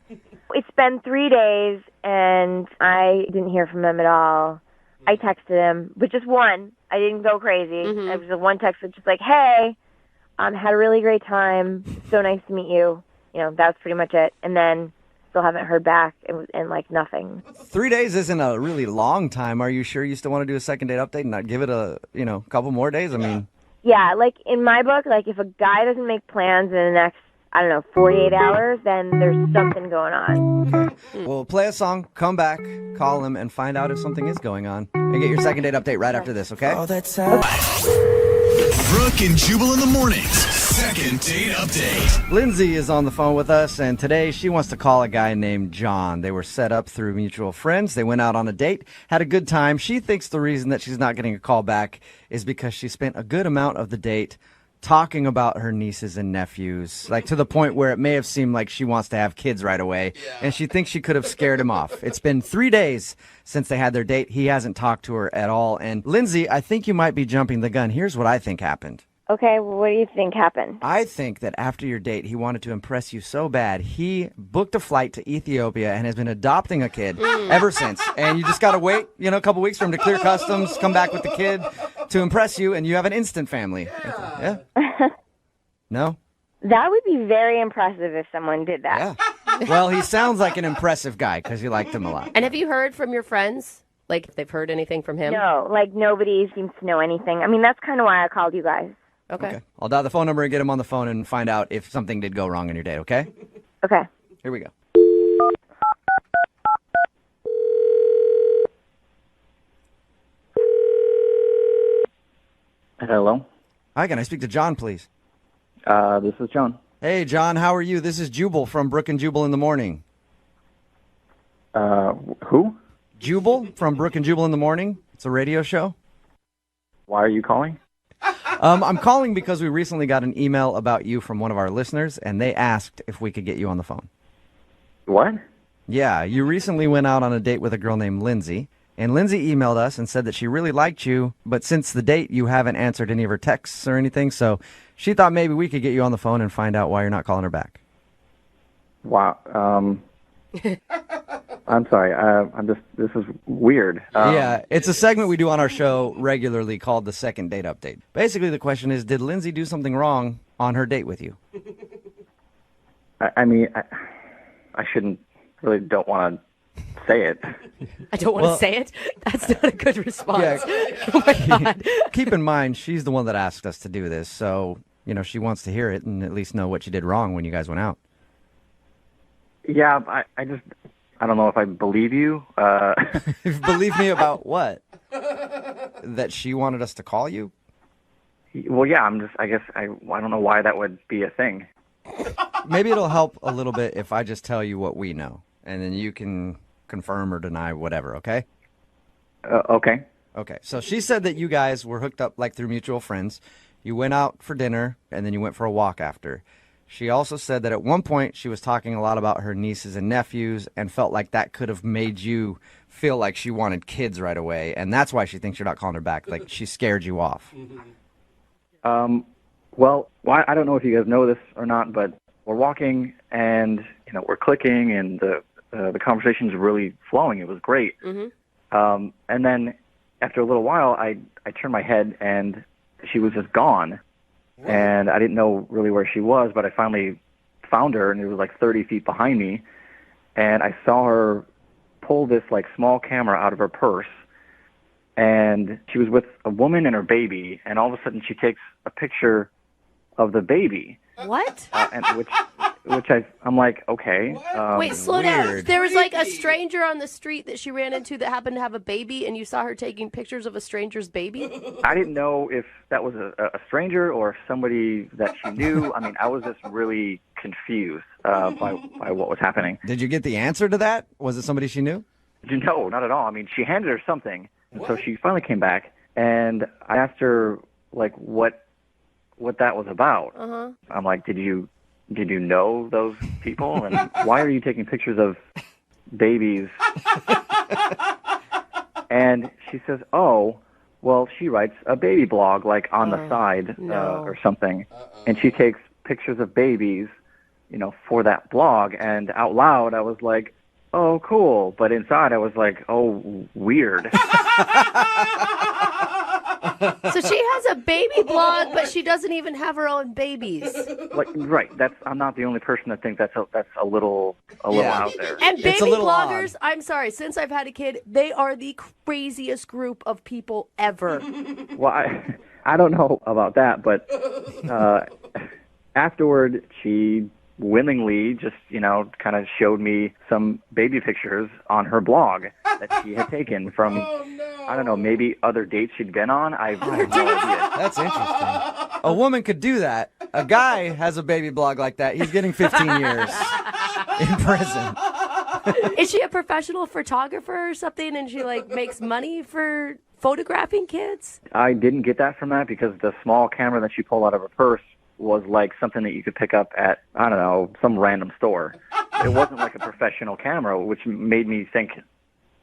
It's been 3 days, and I didn't hear from him at all. I texted him, but just one. I didn't go crazy. It was a one text that just like, hey, had a really great time. So nice to meet you. That was pretty much it. And then still haven't heard back and like nothing. 3 days isn't a really long time. Are you sure you still want to do a second date update and not give it a, couple more days? I mean. Yeah, like in my book, like if a guy doesn't make plans in the next, 48 hours, then there's something going on. Okay. Well, play a song, come back, call him, and find out if something is going on. And get your second date update right after this, okay? Oh, that's Brooke and Jubal in the mornings. Second date update. Lindsay is on the phone with us, and today she wants to call a guy named John. They were set up through mutual friends. They went out on a date, had a good time. She thinks the reason that she's not getting a call back is because she spent a good amount of the date talking about her nieces and nephews, like to the point where it may have seemed like she wants to have kids right away, and she thinks she could have scared him off. It's been 3 days since they had their date. He hasn't talked to her at all. And Lindsay, I think you might be jumping the gun. Here's what I think happened. Okay, well, what do you think happened? I think that after your date, he wanted to impress you so bad, he booked a flight to Ethiopia and has been adopting a kid ever since. And you just got to wait, a couple weeks for him to clear customs, come back with the kid to impress you, and you have an instant family. Yeah? No? That would be very impressive if someone did that. Yeah. Well, he sounds like an impressive guy because you liked him a lot. And have you heard from your friends? Like, if they've heard anything from him? No, like nobody seems to know anything. I mean, that's kind of why I called you guys. Okay. I'll dial the phone number and get him on the phone and find out if something did go wrong in your date, okay? Okay. Here we go. Hello. Hi, can I speak to John, please? This is John. Hey, John, how are you? This is Jubal from Brooke and Jubal in the morning. Who? Jubal from Brooke and Jubal in the morning. It's a radio show. Why are you calling? I'm calling because we recently got an email about you from one of our listeners, and they asked if we could get you on the phone. What? Yeah, you recently went out on a date with a girl named Lindsay, and Lindsay emailed us and said that she really liked you, but since the date, you haven't answered any of her texts or anything, so she thought maybe we could get you on the phone and find out why you're not calling her back. Wow. I'm sorry. This is weird. Yeah, it's a segment we do on our show regularly called the Second Date Update. Basically, the question is, did Lindsay do something wrong on her date with you? I mean, I don't want to say it. I don't want to say it? That's not a good response. Yeah. Oh, my God. Keep in mind, she's the one that asked us to do this, so, she wants to hear it and at least know what you did wrong when you guys went out. Yeah, I don't know if I believe you. Believe me about what? That she wanted us to call you? Well, yeah, I don't know why that would be a thing. Maybe it'll help a little bit if I just tell you what we know, and then you can confirm or deny whatever, okay? Okay. Okay, so she said that you guys were hooked up like through mutual friends. You went out for dinner, and then you went for a walk after. She also said that at one point she was talking a lot about her nieces and nephews and felt like that could have made you feel like she wanted kids right away, and that's why she thinks you're not calling her back, like she scared you off. Well, I don't know if you guys know this or not, but we're walking and we're clicking and the conversation's really flowing. It was great. And then after a little while, I turned my head and she was just gone. And I didn't know really where she was, but I finally found her, and it was like 30 feet behind me, and I saw her pull this like small camera out of her purse, and she was with a woman and her baby, and all of a sudden she takes a picture of the baby. What? And which I'm like, okay. Wait, slow down. There was like a stranger on the street that she ran into that happened to have a baby, and you saw her taking pictures of a stranger's baby? I didn't know if that was a stranger or somebody that she knew. I mean, I was just really confused by what was happening. Did you get the answer to that? Was it somebody she knew? No, not at all. I mean, she handed her something, and so she finally came back, and I asked her like what that was about. Uh-huh. I'm like, did you know those people, and why are you taking pictures of babies? And she says, oh, well, she writes a baby blog like on the side or something, and she takes pictures of babies, for that blog. And out loud, I was like, oh, cool. But inside, I was like, oh, weird. So she has a baby blog, but she doesn't even have her own babies. Right. I'm not the only person that thinks that's a little out there. And baby bloggers, I'm sorry, since I've had a kid, they are the craziest group of people ever. Well, I don't know about that, but afterward, she willingly just, kind of showed me some baby pictures on her blog that she had taken from, I don't know, maybe other dates she'd been on. I have no idea. That's interesting. A woman could do that. A guy has a baby blog like that. He's getting 15 years in prison. Is she a professional photographer or something, and she makes money for photographing kids? I didn't get that from that because the small camera that she pulled out of her purse was like something that you could pick up at, I don't know, some random store. It wasn't like a professional camera, which made me think,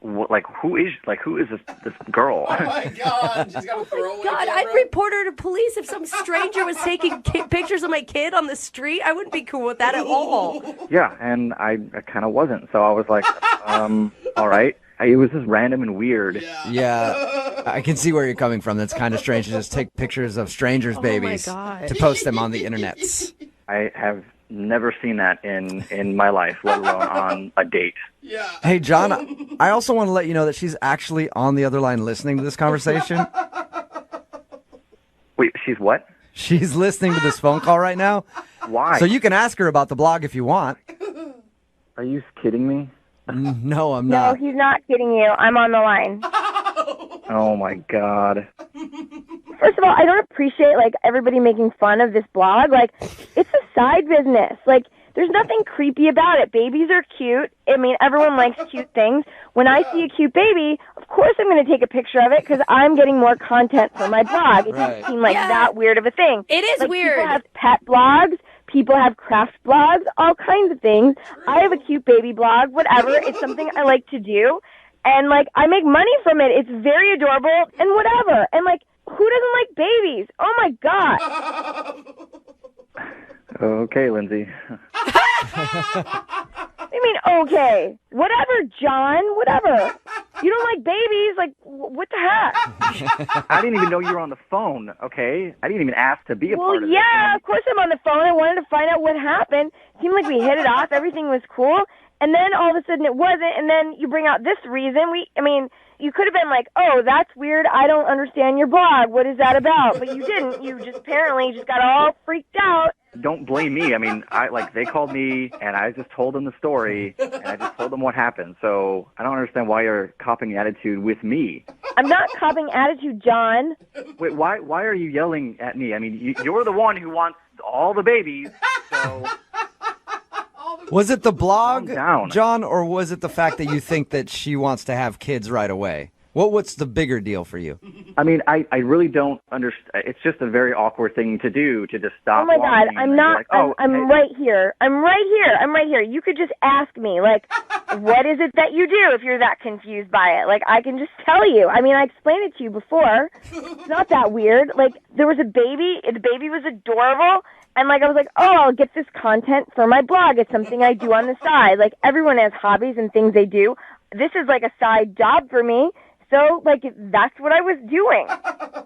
who is this girl? Oh my God! She's got a throwaway camera. I'd report her to police if some stranger was taking pictures of my kid on the street. I wouldn't be cool with that at all. Yeah, and I kind of wasn't. So I was like, all right. It was just random and weird. Yeah, I can see where you're coming from. That's kind of strange to just take pictures of strangers' babies to post them on the internet. I have never seen that in my life, let alone on a date. Yeah. Hey, John, I also want to let you know that she's actually on the other line listening to this conversation. Wait, she's what? She's listening to this phone call right now. Why? So you can ask her about the blog if you want. Are you kidding me? No, I'm No, not. he's not kidding you. I'm on the line. Oh, my God. First of all, I don't appreciate, everybody making fun of this blog. It's a side business. There's nothing creepy about it. Babies are cute. I mean, everyone likes cute things. When I see a cute baby, of course I'm going to take a picture of it because I'm getting more content for my blog. It doesn't seem that weird of a thing. It is weird. People have pet blogs. People have craft blogs, all kinds of things. I have a cute baby blog, whatever. It's something I like to do. And, I make money from it. It's very adorable and whatever. And, who doesn't like babies? Oh, my God. Okay, Lindsay. I mean, okay. Whatever, John. Whatever. You don't like babies? What the heck? I didn't even know you were on the phone, okay? I didn't even ask to be a part of it. Well, yeah, of course I'm on the phone. I wanted to find out what happened. It seemed like we hit it off. Everything was cool. And then all of a sudden it wasn't. And then you bring out this reason. You could have been like, oh, that's weird. I don't understand your blog. What is that about? But you didn't. You just apparently just got all freaked out. Don't blame me. I mean, they called me, and I just told them the story, and I just told them what happened. So I don't understand why you're copying attitude with me. I'm not copying attitude, John. Wait, why are you yelling at me? I mean, you're the one who wants all the babies, so... Was it the blog, Calm down. John, or was it the fact that you think that she wants to have kids right away? What's the bigger deal for you? I mean, I really don't understand. It's just a very awkward thing to do, to just stop. Oh my God, walking I'm and not. be like, oh, I'm hey. right here. I'm right here. You could just ask me, what is it that you do if you're that confused by it? I can just tell you. I mean, I explained it to you before. It's not that weird. There was a baby. The baby was adorable. And I was like, oh, I'll get this content for my blog. It's something I do on the side. Everyone has hobbies and things they do. This is a side job for me. So, like, that's what I was doing.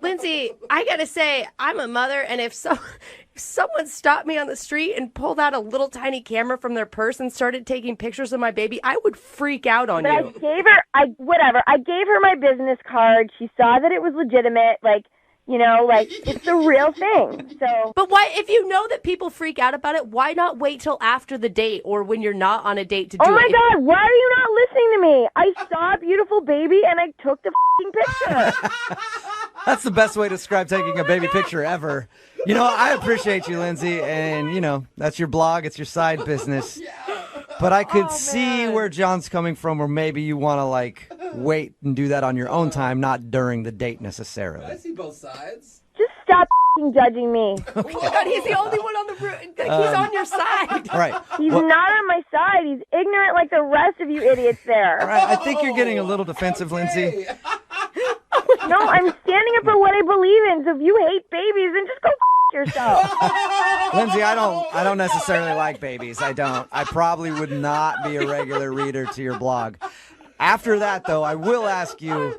Lindsay, I gotta say, I'm a mother, and if someone stopped me on the street and pulled out a little tiny camera from their purse and started taking pictures of my baby, I would freak out on But you. I gave her my business card. She saw that it was legitimate. Like, you know, like, it's the real thing. So, But why, if you know that people freak out about it, why not wait till after the date or when you're not on a date to do it? oh my God, why are you not listening to me? I saw a beautiful baby and I took the picture. That's the best way to describe taking a baby picture ever. You know, I appreciate you, Lindsay, and, you know, that's your blog. It's your side business. But I could see where John's coming from, where maybe you want to, like, wait and do that on your own time, not during the date necessarily. I see both sides. Just stop judging me. Oh my God, he's the only one on the room. He's on your side. Right. He's not on my side. He's ignorant like the rest of you idiots there. Right. I think you're getting a little defensive, Lindsay. No, I'm standing up for what I believe in. So if you hate babies, then just go yourself. Lindsay, I don't necessarily like babies. I don't. I probably would not be a regular reader to your blog. After that, though, I will ask you,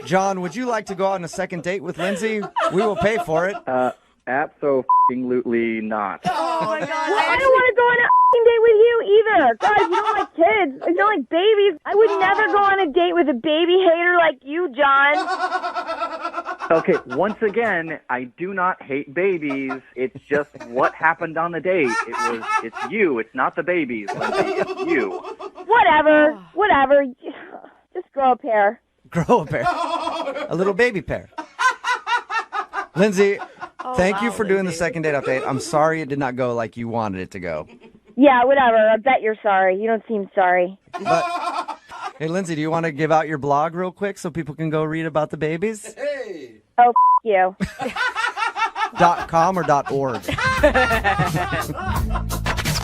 John, would you like to go on a second date with Lindsay? We will pay for it. Absolutely not. Oh my God. I don't want to go on a date with you either. God, if you don't like kids, if you don't like babies, I would never go on a date with a baby hater like you, John. Okay, once again, I do not hate babies. It's just what happened on the date. It's you. It's not the babies, Lindsay. It's you. Whatever. Just grow a pair. Grow a pair. A little baby pair. Lindsay, thank you for doing the second date update. I'm sorry it did not go like you wanted it to go. Yeah, whatever. I bet you're sorry. You don't seem sorry. But, hey, Lindsay, do you want to give out your blog real quick so people can go read about the babies? Hey. Oh, you. .com or .org?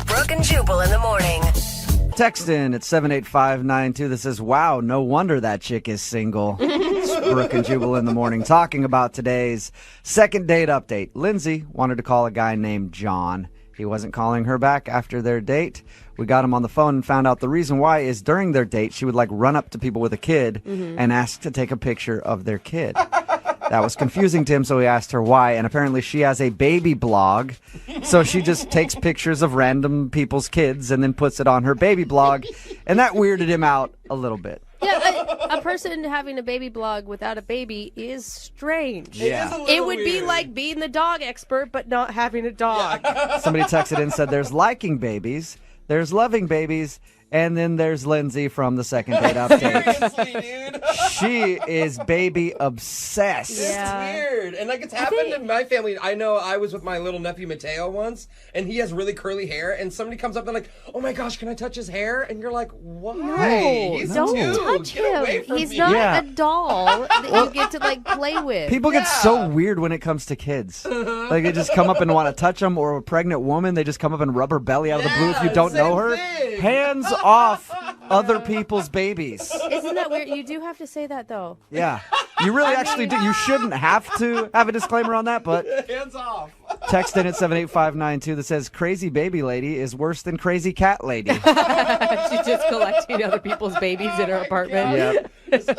Brooke and Jubal in the morning. Text in at 78592 that says, wow, no wonder that chick is single. It's Brooke and Jubal in the morning talking about today's second date update. Lindsay wanted to call a guy named John. He wasn't calling her back after their date. We got him on the phone and found out the reason why is during their date, she would like run up to people with a kid and ask to take a picture of their kid. That was confusing to him, so he asked her why. And apparently she has a baby blog, so she just takes pictures of random people's kids and then puts it on her baby blog. And that weirded him out a little bit. Yeah, a person having a baby blog without a baby is strange. Yeah. It would be like being the dog expert, but not having a dog. Somebody texted in and said there's liking babies, there's loving babies, and then there's Lindsay from the second date update. Seriously, dude. She is baby obsessed. It's weird. And like it's happened in my family. I know I was with my little nephew Mateo once, and he has really curly hair, and somebody comes up and like, oh my gosh, can I touch his hair? And you're like, why? No, He's don't two. touch Get away him. from He's me. not a doll that you get to like play with. People get so weird when it comes to kids. Like they just come up and want to touch them, or a pregnant woman, they just come up and rub her belly out of the blue if you don't know her. thing. Hands off other people's babies. Isn't that weird? You do have to say that though. Yeah. You really actually do. You shouldn't have to have a disclaimer on that, but Hands off. text in at 78592 that says crazy baby lady is worse than crazy cat lady. She's just collecting other people's babies in her apartment. Yep.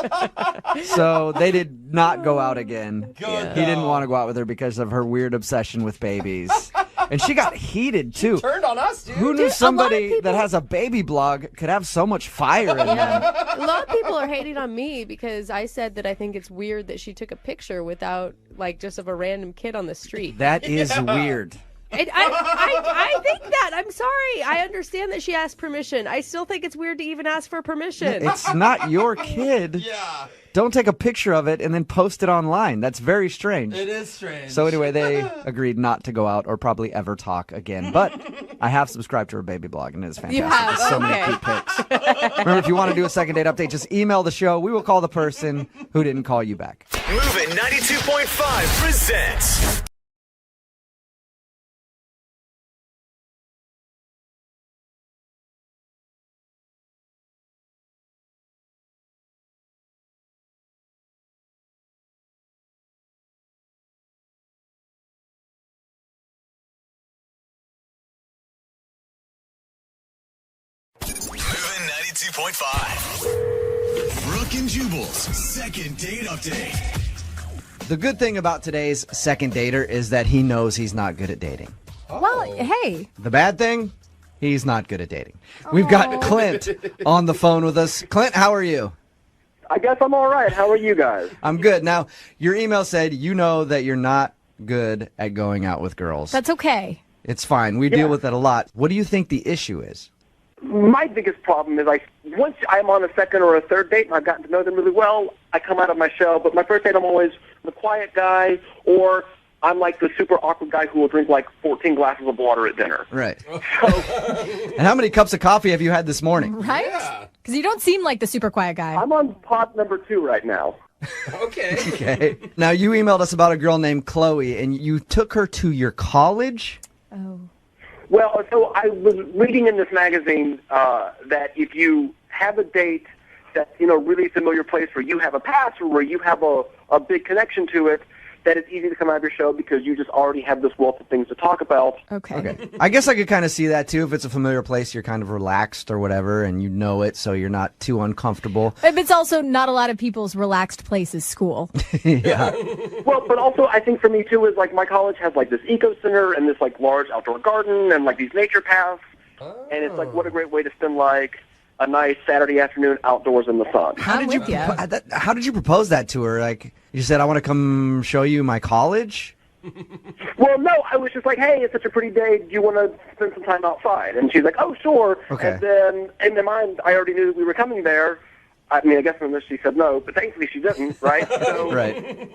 So they did not go out again. He didn't want to go out with her because of her weird obsession with babies. And she got heated too. Turned on us, dude. Who knew somebody that has a baby blog could have so much fire in them? A lot of people are hating on me because I said that I think it's weird that she took a picture without, like, just of a random kid on the street. That is weird. And I think that. I'm sorry. I understand that she asked permission. I still think it's weird to even ask for permission. It's not your kid. Yeah. Don't take a picture of it and then post it online. That's very strange. It is strange. So anyway, they agreed not to go out or probably ever talk again. But I have subscribed to her baby blog, and it is fantastic. You have? There's so many Okay. cute pics. Remember, if you want to do a second date update, just email the show. We will call the person who didn't call you back. Moving 92.5 presents. Moving 92.5. Brooke Brooke and Jubal's second date update. The good thing about today's second dater is that he knows he's not good at dating. Well, hey. The bad thing, he's not good at dating. We've got Clint on the phone with us. Clint, how are you? I guess I'm all right. How are you guys? I'm good. Now, your email said you know that you're not good at going out with girls. That's okay. It's fine. We deal with it a lot. What do you think the issue is? My biggest problem is once I'm on a second or a third date and I've gotten to know them really well, I come out of my shell. But my first date, I'm always the quiet guy, or I'm like the super awkward guy who will drink like 14 glasses of water at dinner. Right. And how many cups of coffee have you had this morning? Right? Because you don't seem like the super quiet guy. I'm on pot number 2 right now. Okay. Now, you emailed us about a girl named Chloe, and you took her to your college? Oh. Well, so I was reading in this magazine that if you have a date that's in a really familiar place where you have a past or where you have a big connection to it, that it's easy to come out of your shell because you just already have this wealth of things to talk about. Okay. I guess I could kind of see that, too. If it's a familiar place, you're kind of relaxed or whatever, and you know it, so you're not too uncomfortable. It's also not a lot of people's relaxed place is school. Yeah. Well, but also I think for me, too, is like my college has like this eco center and this like large outdoor garden and like these nature paths. And it's like, what a great way to spend like a nice Saturday afternoon outdoors in the sun. How did you propose that to her? Like, you said, I want to come show you my college? Well, no, I was just like, hey, it's such a pretty day. Do you want to spend some time outside? And she's like, oh, sure. Okay. And then in my mind, I already knew that we were coming there. I mean, I guess from this she said no, but thankfully she didn't, right? So, Right.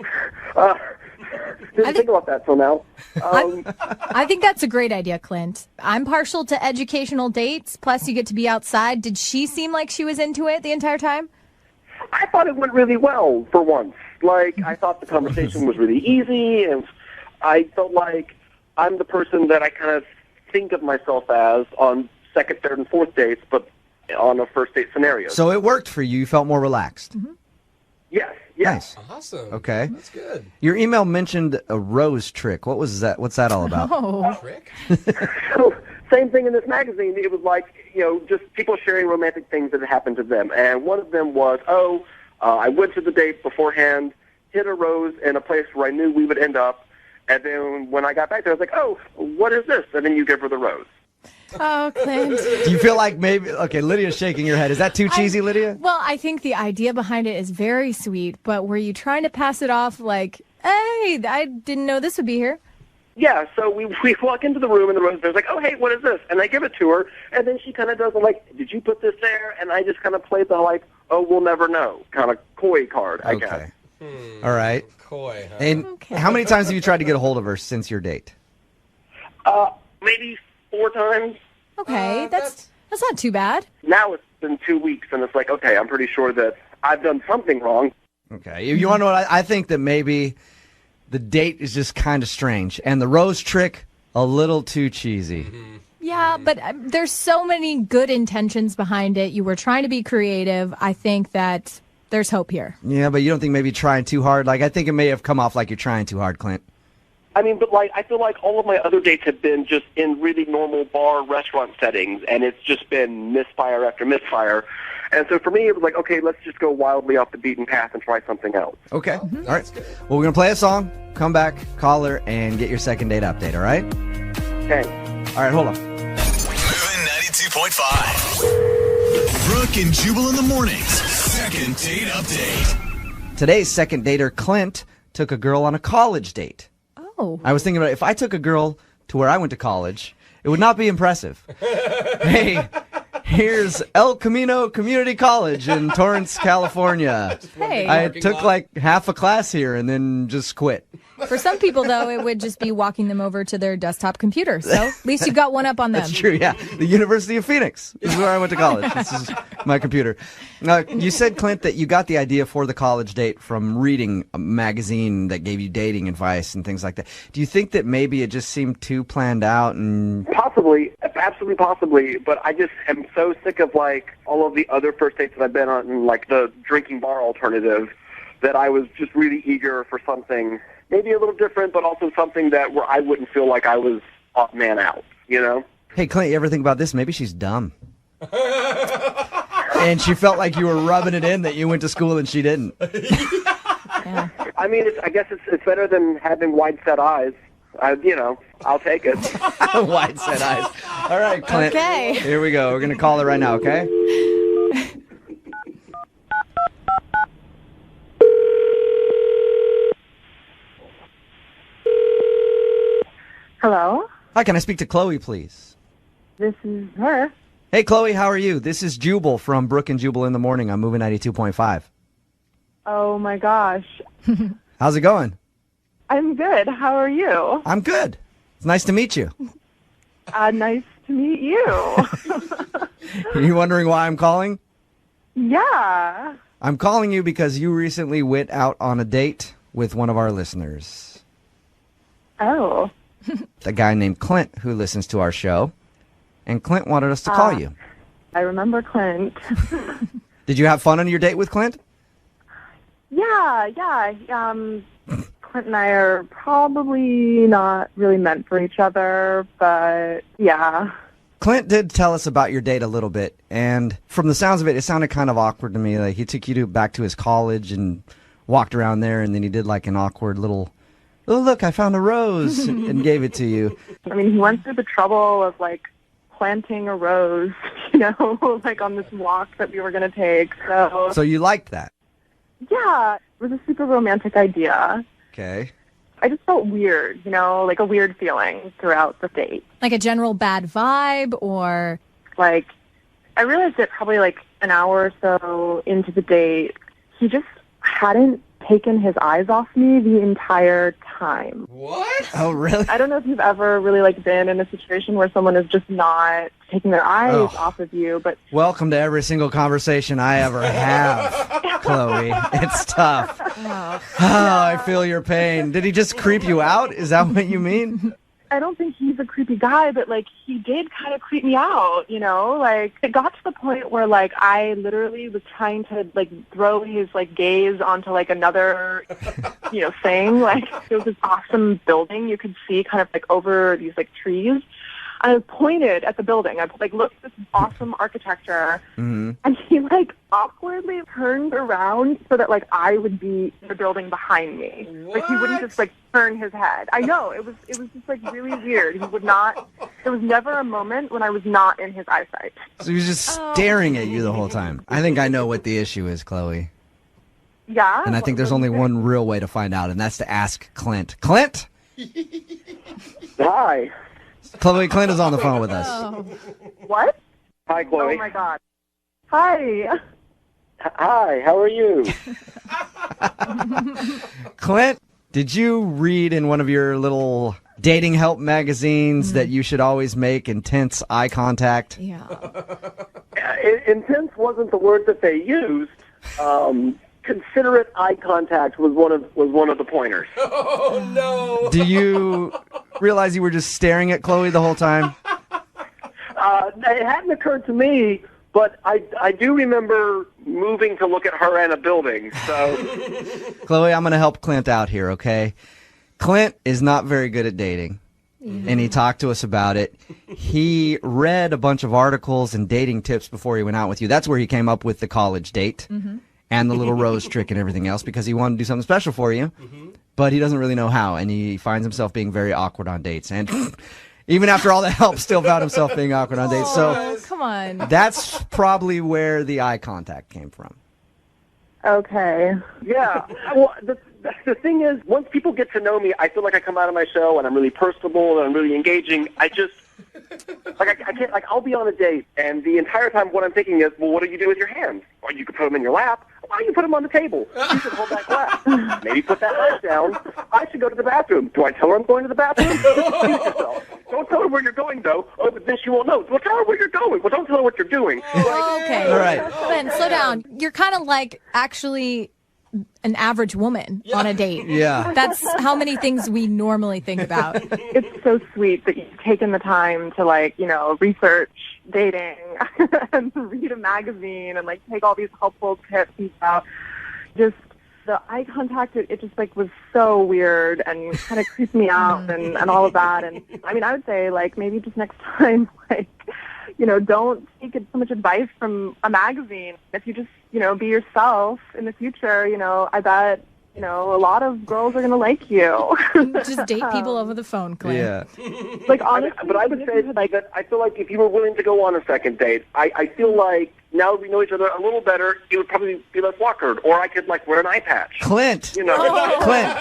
Didn't think about that till now. I think that's a great idea, Clint. I'm partial to educational dates, plus you get to be outside. Did she seem like she was into it the entire time? I thought it went really well for once. Like, I thought the conversation was really easy, and I felt like I'm the person that I kind of think of myself as on second, third, and fourth dates, but on a first date scenario. So it worked for you. You felt more relaxed. Mm-hmm. Yes. Nice. Awesome. Okay. That's good. Your email mentioned a rose trick. What was that? What's that all about? Oh. Trick? So, same thing in this magazine. It was like, just people sharing romantic things that had happened to them. And one of them was, I went to the date beforehand, hid a rose in a place where I knew we would end up. And then when I got back there, I was like, oh, what is this? And then you give her the rose. Oh, Clint. Do you feel like maybe... Okay, Lydia's shaking her head. Is that too cheesy, Lydia? Well, I think the idea behind it is very sweet, but were you trying to pass it off like, hey, I didn't know this would be here? Yeah, so we walk into the room, and the rose bear's like, oh, hey, what is this? And I give it to her, and then she kind of does did you put this there? And I just kind of played the, oh, we'll never know kind of coy card, I guess. All right. Coy, huh? And how many times have you tried to get a hold of her since your date? Maybe 4 times. Okay, that's not too bad. Now it's been 2 weeks, and it's like, okay, I'm pretty sure that I've done something wrong. Okay. You want to know what? I think that maybe the date is just kind of strange, and the rose trick, a little too cheesy. Mm-hmm. Yeah, but there's so many good intentions behind it. You were trying to be creative. I think that there's hope here. Yeah, but you don't think maybe trying too hard? Like, I think it may have come off like you're trying too hard, Clint. I mean, but I feel like all of my other dates have been just in really normal bar, restaurant settings, and it's just been misfire after misfire. And so for me, it was like, okay, let's just go wildly off the beaten path and try something else. Okay. All right. Well, we're going to play a song, come back, call her, and get your second date update, all right? Okay. All right, hold on. Moving 92.5. Brooke and Jubal in the mornings. Second date update. Today's second dater, Clint, took a girl on a college date. Oh. I was thinking about if I took a girl to where I went to college, it would not be impressive. Hey, here's El Camino Community College in Torrance, California. Hey. I took like half a class here and then just quit. For some people, though, it would just be walking them over to their desktop computer. So at least you got one up on them. That's true, yeah. The University of Phoenix is where I went to college. This is my computer. You said, Clint, that you got the idea for the college date from reading a magazine that gave you dating advice and things like that. Do you think that maybe it just seemed too planned out? And Possibly, absolutely possibly, but I just am so sick of all of the other first dates that I've been on, and the drinking bar alternative, that I was just really eager for something maybe a little different, but also something that where I wouldn't feel like I was off man out, Hey, Clint, you ever think about this? Maybe she's dumb. And she felt like you were rubbing it in that you went to school and she didn't. I mean, I guess it's better than having wide set eyes. I'll take it. Wide set eyes. All right, Clint. Okay. Here we go. We're going to call her right now, okay? Hello? Hi, can I speak to Chloe, please? This is her. Hey, Chloe, how are you? This is Jubal from Brooke and Jubal in the Morning on Moving 92.5. Oh, my gosh. How's it going? I'm good. How are you? I'm good. It's nice to meet you. Nice to meet you. Are you wondering why I'm calling? Yeah. I'm calling you because you recently went out on a date with one of our listeners. Oh. A guy named Clint who listens to our show. And Clint wanted us to call you. I remember Clint. Did you have fun on your date with Clint? Yeah. Clint and I are probably not really meant for each other, but yeah. Clint did tell us about your date a little bit, and from the sounds of it, it sounded kind of awkward to me. Like he took you back to his college and walked around there, and then he did like an awkward little, oh, look, I found a rose, and gave it to you. I mean, he went through the trouble of like planting a rose, like on this walk that we were going to take. So you liked that? Yeah, it was a super romantic idea. Okay. I just felt weird, like a weird feeling throughout the date. Like a general bad vibe or? Like, I realized it probably like an hour or so into the date. He just hadn't taken his eyes off me the entire time. What? Oh, really? I don't know if you've ever really like been in a situation where someone is just not taking their eyes off of you, but welcome to every single conversation I ever have, Chloe. It's tough. Oh, I feel your pain. Did he just creep you out? Is that what you mean? I don't think he's a creepy guy, but like he did kind of creep me out, like it got to the point where like I literally was trying to like throw his like gaze onto like another, thing. Like there was this awesome building you could see kind of like over these like trees. I pointed at the building. I like, look at this awesome architecture. Mm-hmm. And he like awkwardly turned around so that like I would be in the building behind me. What? Like he wouldn't just like turn his head. I know, it was just like really weird. He would not, there was never a moment when I was not in his eyesight. So he was just staring at you the whole time. I think I know what the issue is, Chloe. Yeah? And I think there's only one real way to find out, and that's to ask Clint. Clint? Hi. Chloe, Clint is on the phone with us. What? Hi, Chloe. Oh my God. Hi. Hi, how are you? Clint, did you read in one of your little dating help magazines that you should always make intense eye contact? Yeah. Intense wasn't the word that they used. Considerate eye contact was one of the pointers. Oh, no. Do you realize you were just staring at Chloe the whole time? It hadn't occurred to me, but I do remember moving to look at her and a building. So, Chloe, I'm going to help Clint out here, okay? Clint is not very good at dating, and he talked to us about it. He read a bunch of articles and dating tips before he went out with you. That's where he came up with the college date. Mm-hmm. And the little rose trick and everything else because he wanted to do something special for you, but he doesn't really know how, and he finds himself being very awkward on dates. And even after all the help, still found himself being awkward on dates. So come on. That's probably where the eye contact came from. Okay. yeah. Well, the thing is, once people get to know me, I feel like I come out of my show and I'm really personable and I'm really engaging. I just, I can't, I'll be on a date and the entire time what I'm thinking is, well, what do you do with your hands? Or you could put them in your lap. Why don't you put them on the table? You should hold that glass. Maybe put that glass down. I should go to the bathroom. Do I tell her I'm going to the bathroom? Excuse yourself. Don't tell her where you're going, though. Oh, but then she won't know. Well, tell her where you're going. Well, don't tell her what you're doing. Okay. All right. Ben, slow down. You're kind of like actually an average woman on a date. Yeah. That's how many things we normally think about. It's so sweet that you've taken the time to research dating and read a magazine and take all these helpful tips and stuff. Just the eye contact, it just was so weird and kind of creeped me out and all of that. And I mean, I would say maybe just next time, don't take so much advice from a magazine. If you just, be yourself in the future, I bet, a lot of girls are going to like you. Just date people over the phone, Clint. Yeah. Like, honestly, but I would say that I feel like if you were willing to go on a second date, I feel like now that we know each other a little better, it would probably be less awkward. Or I could, wear an eye patch. Clint. Clint.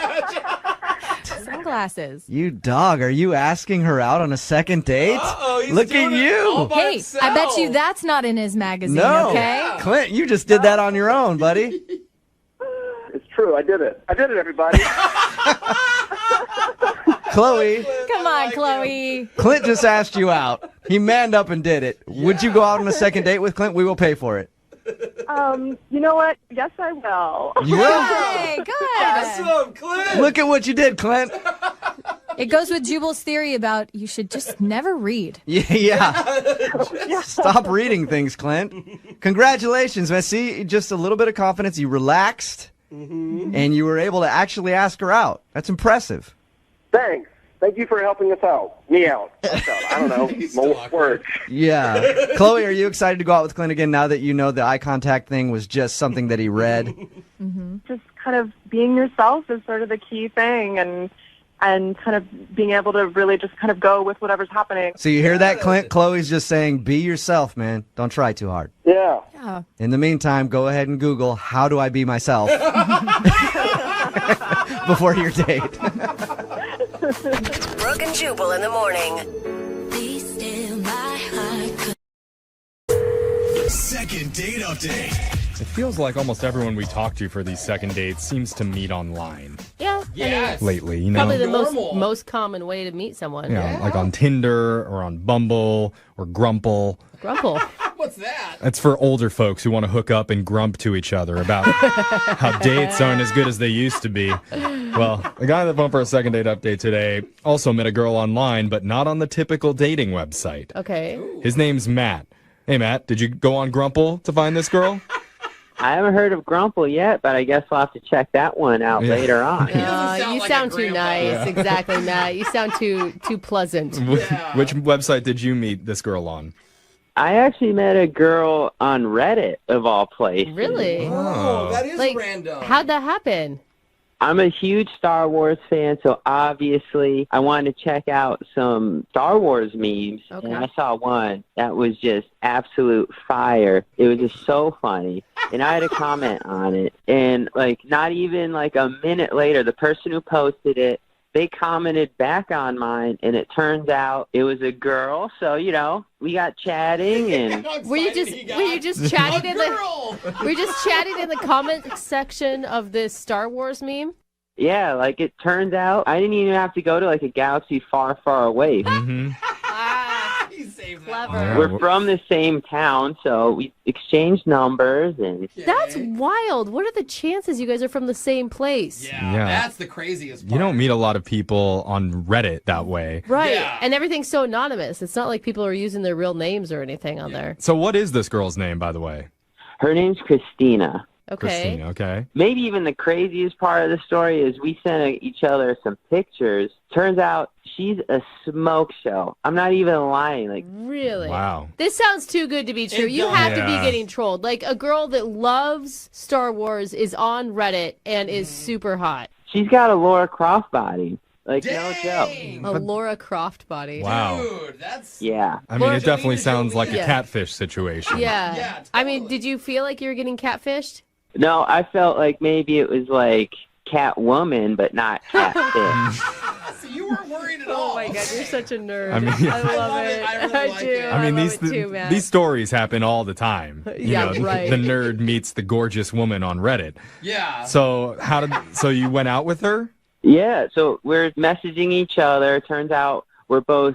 Sunglasses. You dog, are you asking her out on a second date? Uh-oh, he's Look at doing it all you. by Hey, himself. I bet you that's not in his magazine, No. okay? Clint, you just did that on your own, buddy. It's true. I did it. Everybody. Chloe. Come on, Chloe. Clint just asked you out. He manned up and did it. Would you go out on a second date with Clint? We will pay for it. You know what? Yes, I will. You will? Hey, good. Awesome, Clint. Look at what you did, Clint. It goes with Jubal's theory about you should just never read. Yeah. Stop reading things, Clint. Congratulations, man. See, just a little bit of confidence. You relaxed, and you were able to actually ask her out. That's impressive. Thanks. Thank you for helping us out. Me out. Us out. I don't know. More words. Yeah. Chloe, are you excited to go out with Clint again now that you know the eye contact thing was just something that he read? Just kind of being yourself is sort of the key thing, and kind of being able to really just kind of go with whatever's happening. So you hear that, Clint? Chloe's just saying, be yourself, man. Don't try too hard. Yeah. Yeah. In the meantime, go ahead and Google, how do I be myself? Before your date. Brooke and Jubal in the morning. Second date update. It feels like almost everyone we talk to for these second dates seems to meet online Yeah. Yes. lately, you know? Probably the Normal. most common way to meet someone. Like on Tinder or on Bumble or Grumple. Grumple. What's that? That's for older folks who want to hook up and grump to each other about how dates aren't as good as they used to be. Well, the guy that went for a second date update today also met a girl online, but not on the typical dating website. Okay. His name's Matt. Hey, Matt, did you go on Grumple to find this girl? I haven't heard of Grumple yet, but I guess we'll have to check that one out later on. You sound too nice. Yeah. Exactly, Matt. You sound too pleasant. Which website did you meet this girl on? I actually met a girl on Reddit, of all places. Really? Oh, that is random. How'd that happen? I'm a huge Star Wars fan, so obviously I wanted to check out some Star Wars memes, and I saw one that was just absolute fire. It was just so funny, and I had a comment on it, and not even a minute later, the person who posted it, they commented back on mine, and it turns out it was a girl. So we got chatting, and were you just chatting in the comment section of this Star Wars meme? yeah, it turns out I didn't even have to go to a galaxy far, far away. Clever. We're from the same town, so we exchanged numbers, and That's wild. What are the chances you guys are from the same place? Yeah. That's the craziest part. You don't meet a lot of people on Reddit that way. Right. And everything's so anonymous. It's not like people are using their real names or anything on there. So what is this girl's name, by the way? her name's Christina. Okay. Christina, okay. Maybe even the craziest part of the story is we sent each other some pictures. Turns out she's a smoke show. I'm not even lying. Really? Wow. This sounds too good to be true. You have to be getting trolled. Like a girl that loves Star Wars is on Reddit and is super hot. She's got a Laura Croft body. No joke. A Laura Croft body. Wow. Dude, that's... Yeah. I mean, it definitely sounds like a catfish situation. Yeah. Totally. I mean, did you feel like you were getting catfished? No, I felt like maybe it was like Catwoman, but not catfish. So you weren't worried at all. Oh my God, you're such a nerd. I mean, I love it. I really like do. it. I mean, love it too, man. these stories happen all the time. Yeah, right. The nerd meets the gorgeous woman on Reddit. Yeah. So so you went out with her? Yeah, so we're messaging each other. Turns out we're both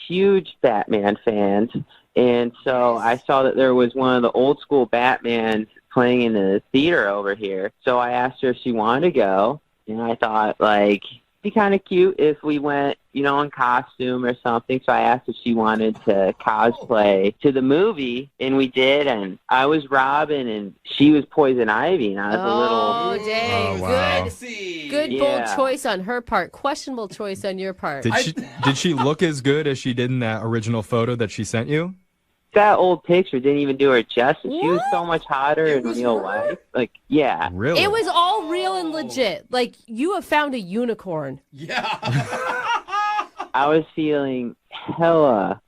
huge Batman fans. And so I saw that there was one of the old school Batmans playing in the theater over here. So I asked her if she wanted to go. And I thought, it'd be kind of cute if we went, in costume or something. So I asked if she wanted to cosplay to the movie. And we did. And I was Robin and she was Poison Ivy. And I was a little... Oh, dang. Oh, wow. Good bold choice on her part. Questionable choice on your part. Did she look as good as she did in that original photo that she sent you? That old picture didn't even do her justice. She was so much hotter in real life. Like, yeah. Really? It was all real and legit. Like, you have found a unicorn. Yeah. I was feeling hella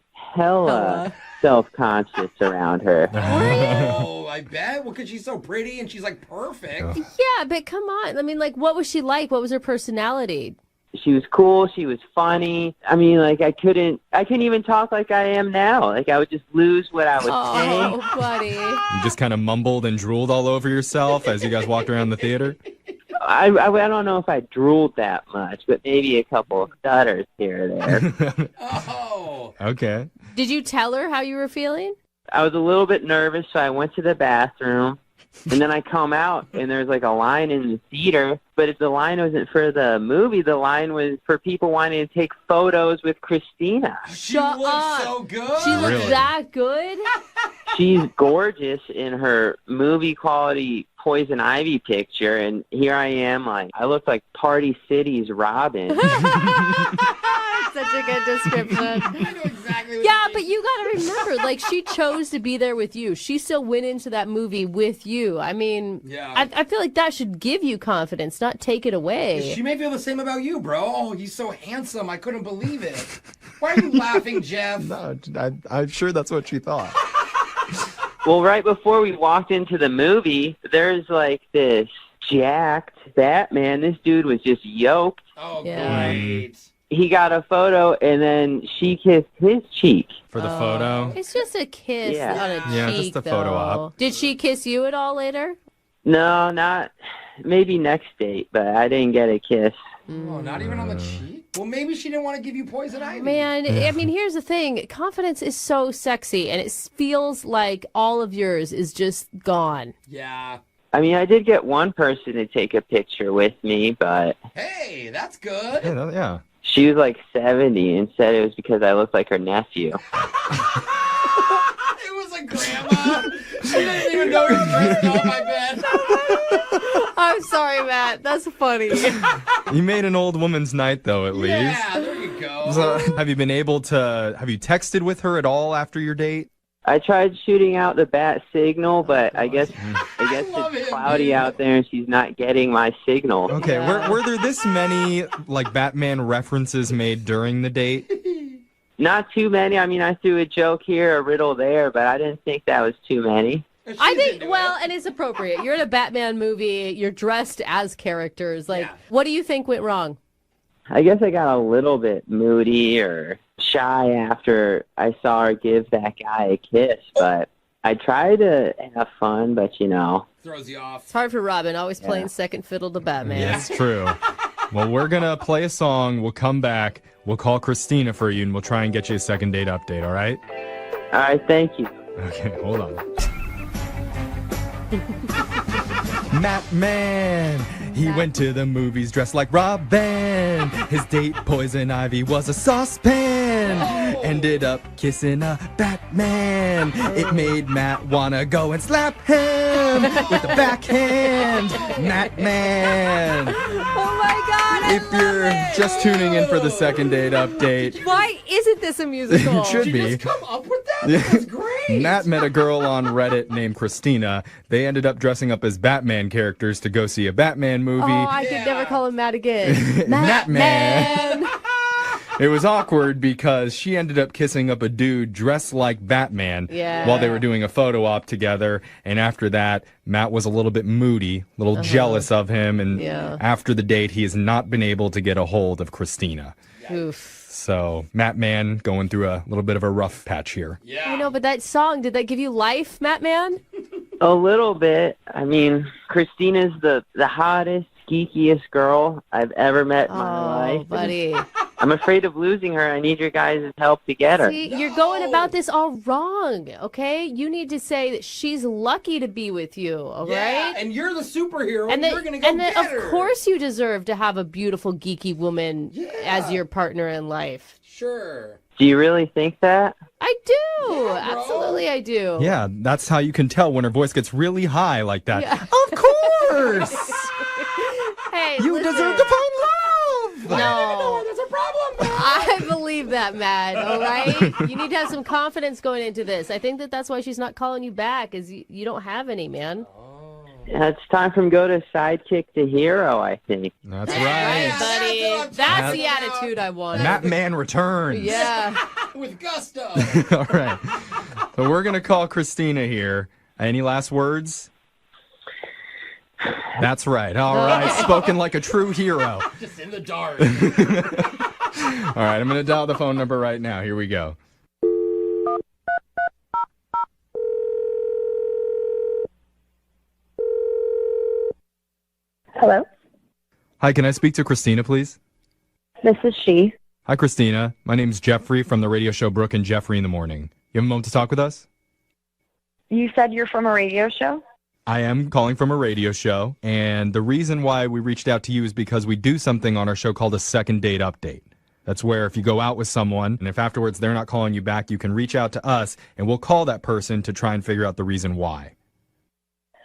self-conscious around her. Oh, I bet. Well, because she's so pretty and she's like perfect. Yeah, but come on. I mean, like, what was she like? What was her personality? She was cool. She was funny. I mean, like, I couldn't even talk like I am now. Like, I would just lose what I was saying. Oh, buddy. You just kind of mumbled and drooled all over yourself as you guys walked around the theater? I don't know if I drooled that much, but maybe a couple of stutters here or there. Oh. Okay. Did you tell her how you were feeling? I was a little bit nervous, so I went to the bathroom. And then I come out, and there's like a line in the theater. But if the line wasn't for the movie, the line was for people wanting to take photos with Christina. Shut up. So good. She looked Really? that good? She's gorgeous in her movie quality Poison Ivy picture, and here I am, like, I look like Party City's Robin. Such a good description. I know exactly what Yeah, you but mean. you got to remember, like, she chose to be there with you. She still went into that movie with you. I mean, Yeah. I feel like that should give you confidence, not take it away. She may feel the same about you, bro. Oh, he's so handsome. I couldn't believe it. Why are you laughing, Jeff? No, I'm sure that's what she thought. Well, right before we walked into the movie, there's like this jacked Batman. This dude was just yoked. Oh, Yeah. great. He got a photo, and then she kissed his cheek. For the photo? It's just a kiss Yeah. on a cheek, Yeah, just a photo though. op. Did she kiss you at all later? No, not maybe next date, but I didn't get a kiss. Oh, not even on the cheek? Well, maybe she didn't want to give you poison ivy. Man, I mean, here's the thing. Confidence is so sexy, and it feels like all of yours is just gone. Yeah. I mean, I did get one person to take a picture with me, but Hey, that's good. Yeah. she was like 70 and said it was because I looked like her nephew. It was a grandma. She didn't even know you were dressed up, I bet. I'm sorry, Matt. That's funny. You made an old woman's night, though, at least. Yeah, there you go. So, have you texted with her at all after your date? I tried shooting out the bat signal, but I guess love it's it, cloudy man. out there and she's not getting my signal. Okay, Yeah. were there this many, like, Batman references made during the date? Not too many. I mean, I threw a joke here, a riddle there, but I didn't think that was too many. I think, well, and it's appropriate. You're in a Batman movie. You're dressed as characters. Like, what do you think went wrong? I guess I got a little bit moody or shy after I saw her give that guy a kiss, but I tried to have fun, but you know. Throws you off. It's hard for Robin, always playing second fiddle to Batman. That's true. Well, we're going to play a song. We'll come back. We'll call Christina for you, and we'll try and get you a second date update, all right? All right, thank you. Okay, hold on. Batman, he went to the movies dressed like Robin. His date, Poison Ivy, was a saucepan. Ended up kissing a Batman. It made Matt wanna go and slap him with the backhand. Batman. Oh my God! I If you're just tuning in for the second date update, Why isn't this a musical? it should Did you be. just come up with that? That's great. Matt met a girl on Reddit named Christina. They ended up dressing up as Batman characters to go see a Batman movie. Oh, I could never call him Matt again. Batman. It was awkward because she ended up kissing up a dude dressed like Batman Yeah. while they were doing a photo op together. And after that, Matt was a little bit moody, a little jealous of him. And Yeah. after the date, he has not been able to get a hold of Christina. Oof. So, Matt Man going through a little bit of a rough patch here. I know, but that song, did that give you life, Matt Man? A little bit. I mean, Christina's the hottest, geekiest girl I've ever met in my life. Buddy. I'm afraid of losing her. I need your guys' help to get her. See, you're going about this all wrong, okay? You need to say that she's lucky to be with you, all Yeah, right? and you're the superhero, And and you're going to go get of her. course you deserve to have a beautiful, geeky woman as your partner in life. Sure. Do you really think that? I do. Absolutely, I do. Yeah, that's how you can tell when her voice gets really high like that. Yeah. Of course! Hey, You listen. deserve to find love! No. There's a problem. I believe that, Matt. All right? You need to have some confidence going into this. I think that's why she's not calling you back, is you don't have any, man. Yeah, it's time for him to go to sidekick to hero, I think. That's right. Buddy. That's the attitude I want. Matt Man returns. Yeah. With gusto. All right. So we're going to call Christina here. Any last words? That's right. All right. Spoken like a true hero. Just in the dark. All right. I'm going to dial the phone number right now. Here we go. Hello, Hi, can I speak to Christina, please? this is she. Hi, Christina. My name's Jeffrey from the radio show Brooke and Jeffrey in the Morning. You have a moment to talk with us? You said you're from a radio show? I am calling from a radio show, and the reason why we reached out to you is because we do something on our show called a second date update. That's where if you go out with someone, and if afterwards they're not calling you back, you can reach out to us, and we'll call that person to try and figure out the reason why.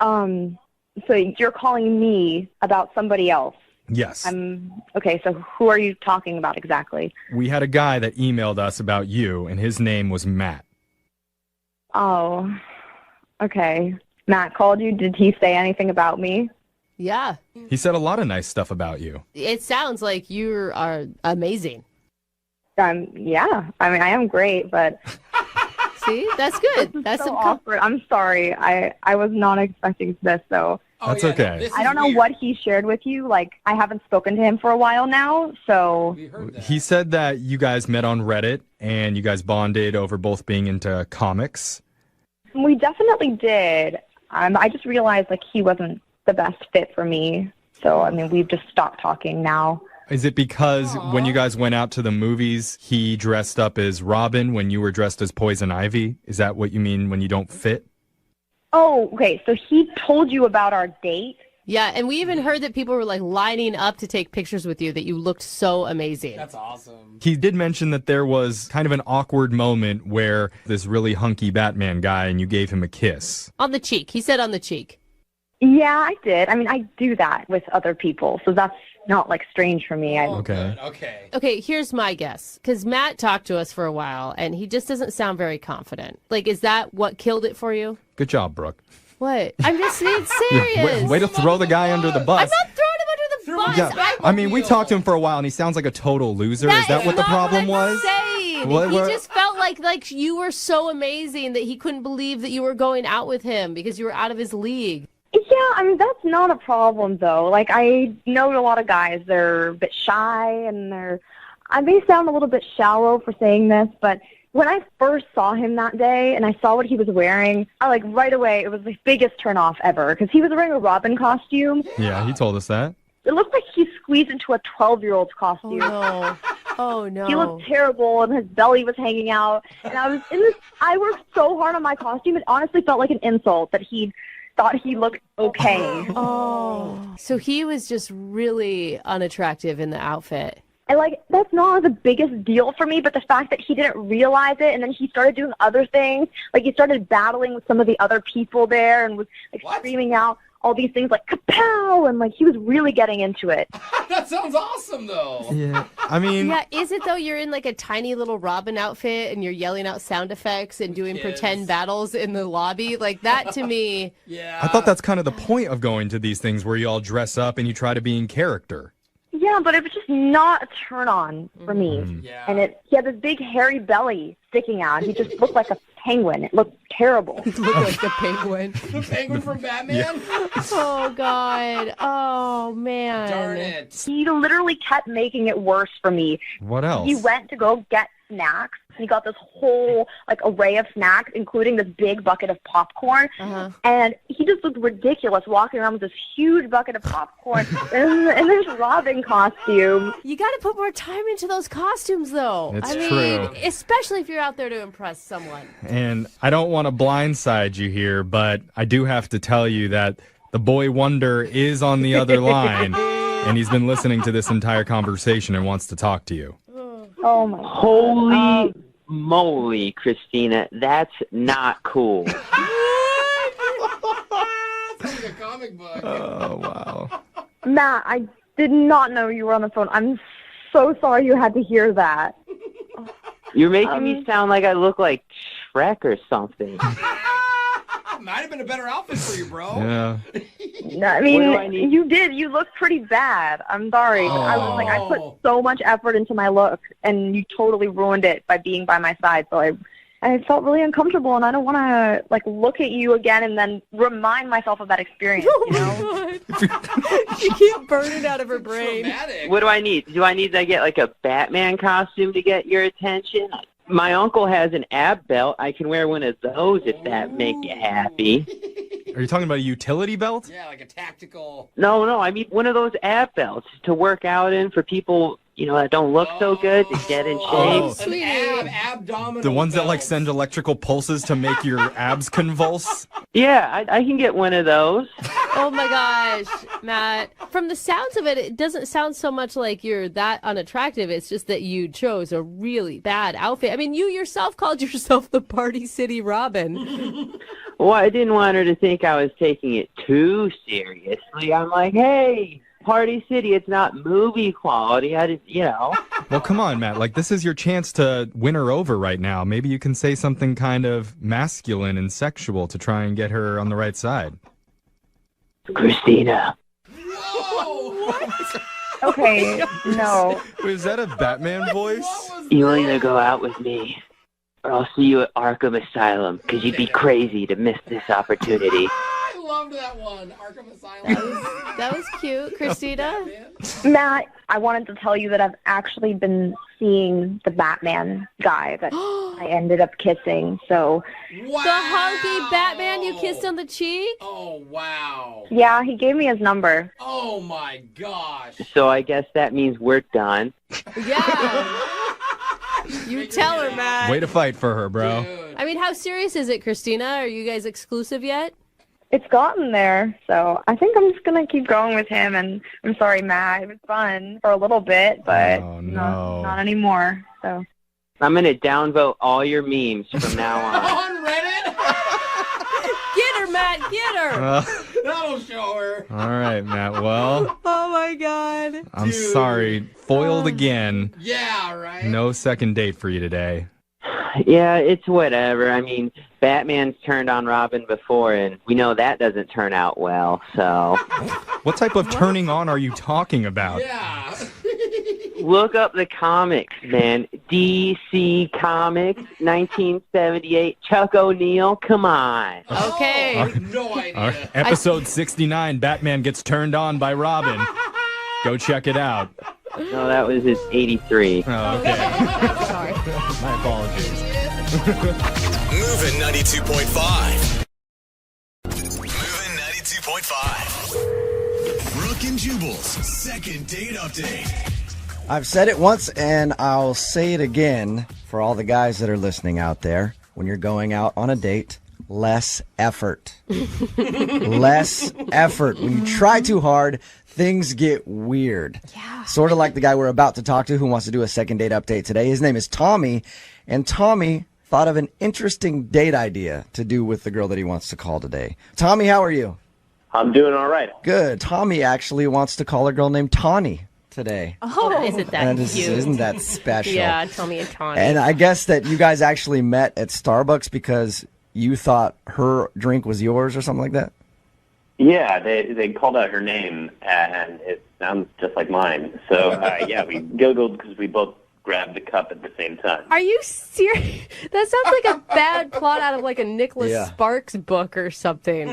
So you're calling me about somebody else? Yes. Okay, so who are you talking about exactly? We had a guy that emailed us about you, and his name was Matt. Oh, okay. Matt called you. Did he say anything about me? Yeah. He said a lot of nice stuff about you. It sounds like you are amazing. Yeah. I mean, I am great, but... See? That's good. That's so awkward. I'm sorry. I was not expecting this, so... That's okay. I don't know what he shared with you. Like, I haven't spoken to him for a while now, so... He said that you guys met on Reddit, and you guys bonded over both being into comics. We definitely did. I just realized, like, he wasn't the best fit for me. So, I mean, we've just stopped talking now. Is it because when you guys went out to the movies, he dressed up as Robin when you were dressed as Poison Ivy? Is that what you mean when you don't fit? Oh, okay. So he told you about our date? Yeah, and we even heard that people were like lining up to take pictures with you, that you looked so amazing. That's awesome. He did mention that there was kind of an awkward moment where this really hunky Batman guy and you gave him a kiss. On the cheek. He said on the cheek. Yeah, I did. I mean, I do that with other people, so that's not, like, strange for me. Okay. Okay, here's my guess. Because Matt talked to us for a while, and he just doesn't sound very confident. Like, is that what killed it for you? Good job, Brooke. What? I'm just being serious. Way to throw the guy under the bus. I'm not throwing him under the bus. Yeah, I mean, we talked to him for a while, and he sounds like a total loser. Is that what the problem was? Saying. He just felt like you were so amazing that he couldn't believe that you were going out with him because you were out of his league. Yeah, I mean, that's not a problem, though. Like, I know a lot of guys, they're a bit shy, and I may sound a little bit shallow for saying this, but when I first saw him that day and I saw what he was wearing, right away, it was the biggest turnoff ever, because he was wearing a Robin costume. Yeah, he told us that. It looked like he squeezed into a 12-year-old's costume. Oh, no. He looked terrible, and his belly was hanging out, and I worked so hard on my costume, it honestly felt like an insult that he thought he looked okay. Oh. So he was just really unattractive in the outfit. And, that's not the biggest deal for me, but the fact that he didn't realize it, and then he started doing other things. Like, he started battling with some of the other people there and was, screaming out all these things like, kapow! And, he was really getting into it. That sounds awesome, though. Yeah, I mean... Yeah, is it, though? You're in, a tiny little Robin outfit, and you're yelling out sound effects and doing pretend battles in the lobby? That, to me... Yeah. I thought that's kind of the point of going to these things where you all dress up and you try to be in character. Yeah, but it was just not a turn-on for me. Yeah. And he had this big hairy belly sticking out. He just looked like a penguin. It looked terrible. He looked like the penguin. The penguin from Batman? Yeah. Oh, God. Oh, man. Darn it. He literally kept making it worse for me. What else? He went to go get snacks. He got this whole array of snacks, including this big bucket of popcorn. Uh-huh. And he just looked ridiculous walking around with this huge bucket of popcorn and this Robin costume. You got to put more time into those costumes, though. It's I mean, true. Especially if you're out there to impress someone. And I don't want to blindside you here, but I do have to tell you that the boy wonder is on the other line, and he's been listening to this entire conversation and wants to talk to you. Oh, my God. Holy moly, Christina, that's not cool. Sounds like a comic book. Oh, wow. Matt, I did not know you were on the phone. I'm so sorry you had to hear that. You're making me sound like I look like Shrek or something. Might have been a better outfit for you, bro. Yeah. No, I mean, you did. You looked pretty bad. I'm sorry. Oh. I was like, I put so much effort into my look, and you totally ruined it by being by my side. So I felt really uncomfortable, and I don't want to like look at you again and then remind myself of that experience. You know? She keeps burning out of her brain. What do I need? Do I need to get like a Batman costume to get your attention? My uncle has an ab belt. I can wear one of those if that make you happy. Are you talking about a utility belt? Yeah, like a tactical. No, I mean one of those ab belts to work out in for people, that don't look so good to get in shape. An abdominal The ones that like send electrical pulses to make your abs convulse? Yeah, I can get one of those. Oh my gosh, Matt. From the sounds of it, it doesn't sound so much like you're that unattractive. It's just that you chose a really bad outfit. I mean, you yourself called yourself the Party City Robin. Well, I didn't want her to think I was taking it too seriously. I'm like, hey, Party City, it's not movie quality. I just, Well, come on, Matt. Like, this is your chance to win her over right now. Maybe you can say something kind of masculine and sexual to try and get her on the right side. Christina. Okay, no. Wait, is that a Batman voice? You either go out with me, or I'll see you at Arkham Asylum, because you'd be crazy to miss this opportunity. I loved that one, Arkham Asylum. That was cute, Christina. Matt, I wanted to tell you that I've actually been seeing the Batman guy that I ended up kissing. So Wow. The hunky Batman you kissed on the cheek? Oh, wow. yeah, he gave me his number. Oh, my gosh. So I guess that means we're done. Yeah. You tell her, Matt. Way to fight for her, bro. I mean, how serious is it, Christina? Are you guys exclusive yet? It's gotten there, so I think I'm just gonna keep going with him. And I'm sorry, Matt. It was fun for a little bit, but not anymore. So I'm going to downvote all your memes from now on. On Reddit? Get her, Matt. Get her. That'll show her. All right, Matt. Well, Oh, my God. I'm sorry. Foiled again. Yeah, right? No second date for you today. Yeah, it's whatever. I mean, Batman's turned on Robin before, and we know that doesn't turn out well, so... What type of turning on are you talking about? Yeah. Look up the comics, man. DC Comics, 1978. Chuck O'Neil, come on. Okay. No idea. All right, episode 69, Batman gets turned on by Robin. Go check it out. No, that was his 83. Oh, okay. Sorry. My apologies. Moving 92.5. Moving 92.5. Brooke and Jubal's second date update. I've said it once and I'll say it again for all the guys that are listening out there. When you're going out on a date, less effort. Less effort. When you try too hard, things get weird. Yeah. Sort of like the guy we're about to talk to who wants to do a second date update today. His name is Tommy, and Tommy thought of an interesting date idea to do with the girl that he wants to call today. Tommy, how are you? I'm doing all right. Good. Tommy actually wants to call a girl named Tawny today. Oh, isn't that And cute? isn't that special? Yeah, Tommy and Tawny. And I guess that you guys actually met at Starbucks because you thought her drink was yours or something like that? Yeah, they called out her name, and it sounds just like mine. So, yeah, we giggled because we both grabbed the cup at the same time. Are you serious? That sounds like a bad plot out of like a Nicholas Yeah. Sparks book or something.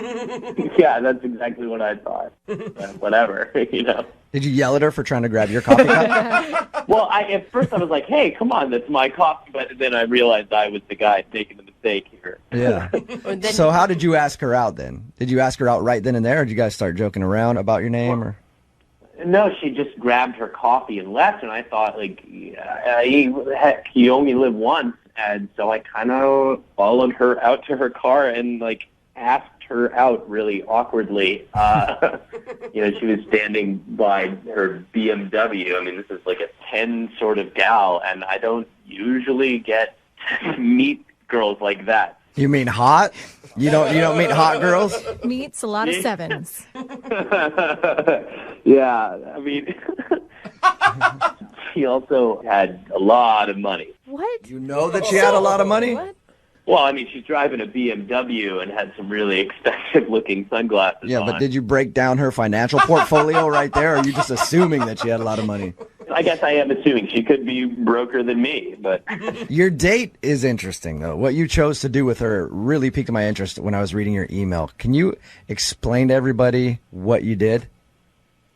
Yeah, that's exactly what I thought. But whatever, Did you yell at her for trying to grab your coffee cup? Well, at first I was like, hey, come on, that's my coffee. But then I realized I was the guy making the mistake here. Yeah. So how did you ask her out then? Did you ask her out right then and there, or did you guys start joking around about your name? Or No, she just grabbed her coffee and left, and I thought, heck, you only live once, and so I kind of followed her out to her car and, asked her out really awkwardly. She was standing by her BMW. I mean, this is like a 10 sort of gal, and I don't usually get to meet girls like that. you mean hot? You don't meet hot girls? Meets a lot of sevens. Yeah, I mean, She also had a lot of money. What? You know that she had a lot of money? What? Well, I mean, she's driving a BMW and had some really expensive-looking sunglasses Yeah, on. but did you break down her financial portfolio right there, or are you just assuming that she had a lot of money? I guess I am assuming she could be broker than me, but Your date is interesting, though. What you chose to do with her really piqued my interest when I was reading your email. Can you explain to everybody what you did?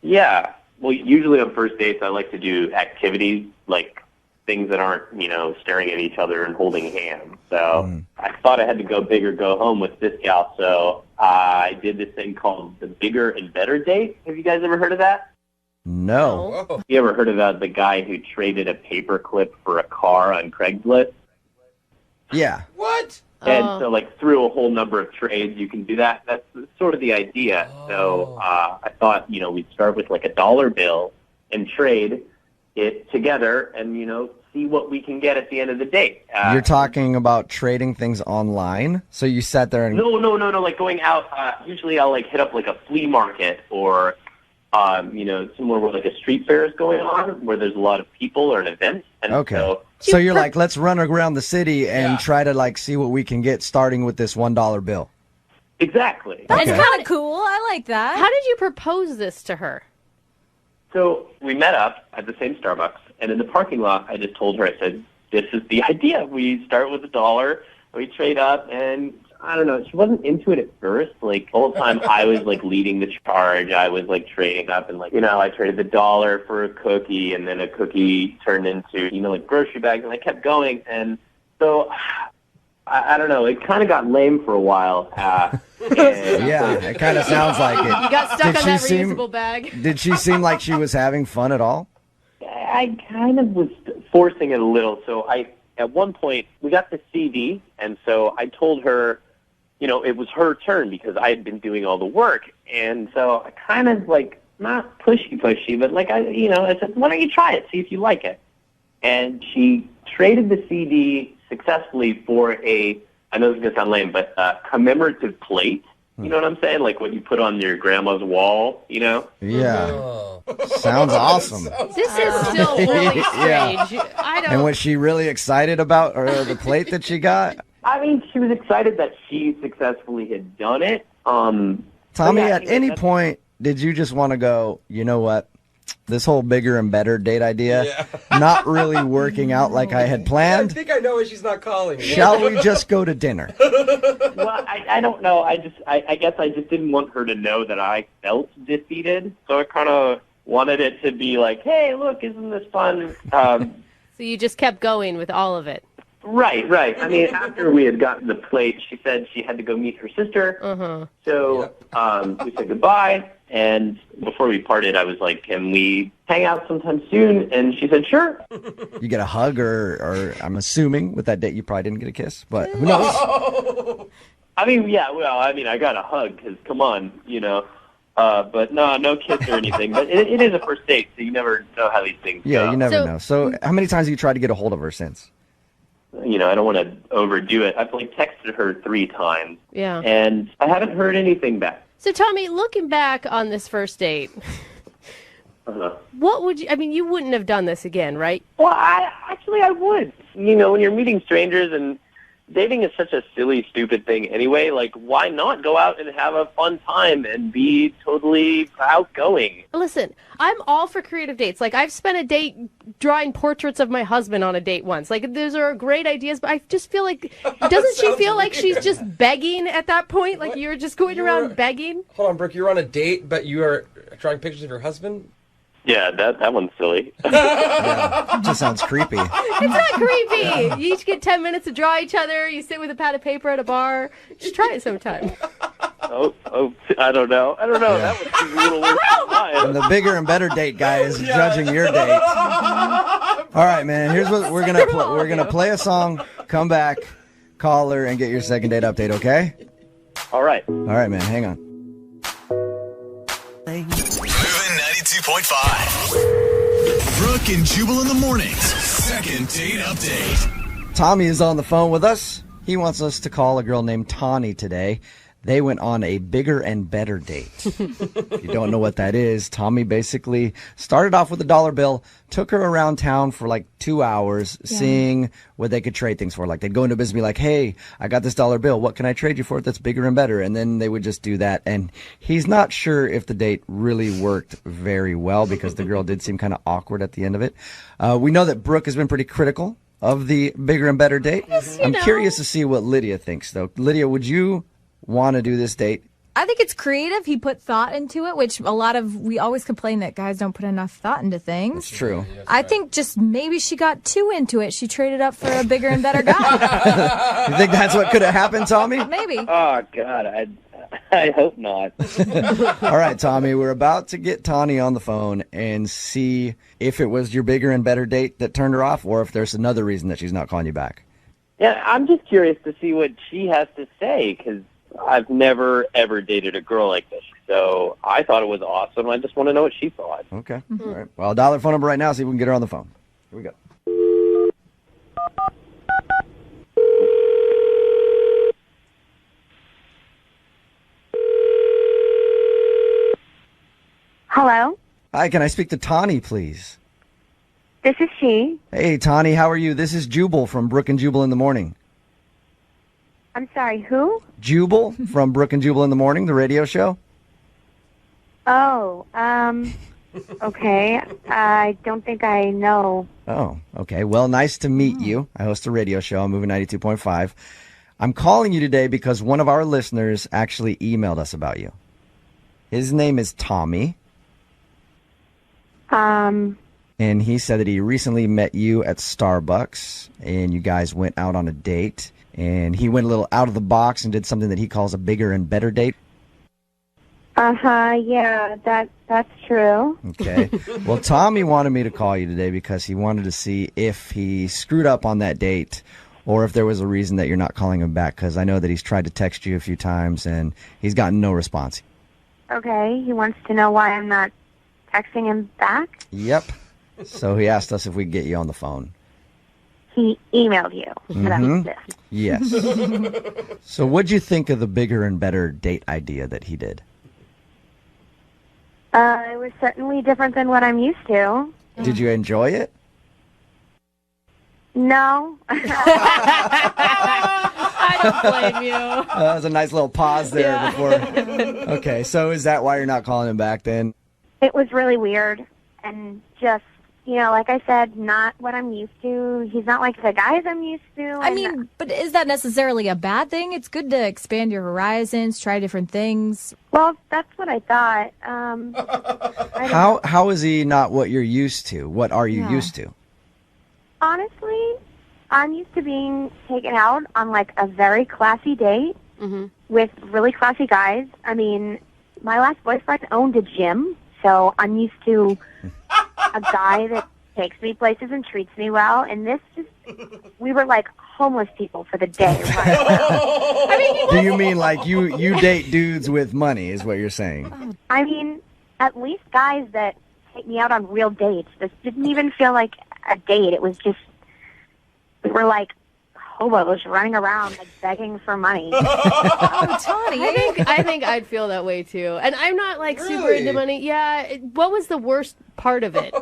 yeah. Well, usually on first dates, I like to do activities like things that aren't, staring at each other and holding hands. So I thought I had to go big or go home with this gal. So I did this thing called the bigger and better date. Have you guys ever heard of that? No. You ever heard about the guy who traded a paperclip for a car on Craigslist? Yeah. What? And so, through a whole number of trades, you can do that. That's sort of the idea. So I thought, we'd start with a dollar bill and trade it together and, see what we can get at the end of the day. You're talking about trading things online? So you sat there and... No, like going out, usually I'll hit up a flea market or, somewhere where a street fair is going on where there's a lot of people or an event. And Okay. So you're like, let's run around the city and try to see what we can get starting with this $1 bill. Exactly. That's Okay. kind of cool. I like that. How did you propose this to her? So we met up at the same Starbucks, and in the parking lot, I just told her, I said, this is the idea. We start with $1, we trade up, and I don't know, she wasn't into it at first. The whole time I was, leading the charge. I was, trading up, and, I traded the $1 for a cookie, and then a cookie turned into, grocery bags, and I kept going. And so, I don't know, it kind of got lame for a while. Yeah, it kind of sounds like it. You got stuck Did on she that seem- reusable bag. Did she seem like she was having fun at all? I kind of was forcing it a little. So at one point, we got the CD, and so I told her, it was her turn because I had been doing all the work. And so I kind of not pushy, but I said, why don't you try it, see if you like it. And she traded the CD successfully for I know this is going to sound lame, but commemorative plate. You know what I'm saying? Like what you put on your grandma's wall, Yeah. Oh. Sounds awesome. This is still really Yeah. strange. I don't. And was she really excited about the plate that she got? I mean, she was excited that she successfully had done it. Tommy, yeah, at any point, did you just want to go, you know what? This whole bigger and better date idea, not really working out like I had I planned. think I know why she's not calling me. Shall we just go to dinner? Well, I don't know. I guess I just didn't want her to know that I felt defeated. So I kind of wanted it to be like, hey, look, isn't this fun? So you just kept going with all of it. Right. I mean, after we had gotten the plate, she said she had to go meet her sister. So we said goodbye. And before we parted, I was like, can we hang out sometime soon? And she said, sure. You get a hug, or I'm assuming with that date you probably didn't get a kiss, but who knows? I mean, yeah, well, I got a hug because, come on, but no kiss or anything. But it is a first date, so you never know how these things go. Yeah, you never know. So how many times have you tried to get a hold of her since? I don't want to overdo it. I've texted her 3 times. Yeah. And I haven't heard anything back. So Tommy, looking back on this first date, what would you? I mean, you wouldn't have done this again, right? Well, I would. When you're meeting strangers and dating is such a silly, stupid thing anyway, why not go out and have a fun time and be totally outgoing? Listen, I'm all for creative dates. I've spent a date drawing portraits of my husband on a date once. Those are great ideas, but I just feel like, doesn't she feel like she's just begging at that point? You're just going around begging? Hold on, Brooke, you're on a date, but you are drawing pictures of your husband? Yeah, that one's silly. Yeah, just sounds creepy. It's not creepy. You each get 10 minutes to draw each other. You sit with a pad of paper at a bar. Just try it sometime. Oh, I don't know. Yeah. That would be a little worse than mine. And the bigger and better date guy is judging your date. All right, man. Here's what we're gonna play. We're gonna play a song. Come back, call her, and get your second date update. Okay? All right. All right, man. Hang on. Moving 92.5. Brooke and Jubal in the mornings. Second date update. Tommy is on the phone with us. He wants us to call a girl named Tawny today. They went on a bigger and better date. If you don't know what that is, Tommy basically started off with a dollar bill, took her around town for like 2 hours, seeing what they could trade things for. Like they'd go into business and be like, hey, I got this dollar bill. What can I trade you for that's bigger and better? And then they would just do that. And he's not sure if the date really worked very well because the girl did seem kind of awkward at the end of it. We know that Brooke has been pretty critical of the bigger and better date. I'm curious to see what Lydia thinks, though. Lydia, would you want to do this date? I think it's creative. He put thought into it, which we always complain that guys don't put enough thought into things. It's true. I think just maybe she got too into it. She traded up for a bigger and better guy. You think that's what could have happened, Tommy? Maybe. Oh, God, I hope not. All right, Tommy, we're about to get Tawny on the phone and see if it was your bigger and better date that turned her off or if there's another reason that she's not calling you back. Yeah, I'm just curious to see what she has to say, because I've never, ever dated a girl like this. So I thought it was awesome. I just want to know what she thought. Okay. All right. Well, I'll dial her phone number right now, see if we can get her on the phone. Here we go. Hello? Hi, can I speak to Tawny, please? This is she. Hey, Tawny, how are you? This is Jubal from Brooke and Jubal in the Morning. I'm sorry, who? Jubal from Brooke and Jubal in the Morning, the radio show. Oh, okay. I don't think I know. Oh, okay. Well, nice to meet you. I host a radio show on Movie 92.5. I'm calling you today because one of our listeners actually emailed us about you. His name is Tommy. And he said that he recently met you at Starbucks, and you guys went out on a date, and he went a little out of the box and did something that he calls a bigger and better date. Yeah, that's true. Okay. Well, Tommy wanted me to call you today because he wanted to see if he screwed up on that date or if there was a reason that you're not calling him back, because I know that he's tried to text you a few times, and he's gotten no response. Okay, he wants to know why I'm not texting him back? Yep. So he asked us if we could get you on the phone. He emailed you. That was this. Yes. So what'd you think of the bigger and better date idea that he did? It was certainly different than what I'm used to. Did you enjoy it? No. I don't blame you. That was a nice little pause there before. Okay, so is that why you're not calling him back then? It was really weird and just, like I said, not what I'm used to. He's not like the guys I'm used to. I mean, but is that necessarily a bad thing? It's good to expand your horizons, try different things. Well, that's what I thought. How is he not what you're used to? What are you used to? Honestly, I'm used to being taken out on like a very classy date with really classy guys. I mean, my last boyfriend owned a gym, so I'm used to a guy that takes me places and treats me well. And this we were like homeless people for the day. Right? Do you mean like you date dudes with money is what you're saying? I mean, at least guys that take me out on real dates. This didn't even feel like a date. It was just, we were like hobos running around like begging for money. Oh, Tawny. I think I'd feel that way too. And I'm not like super into money. Yeah. What was the worst part of it?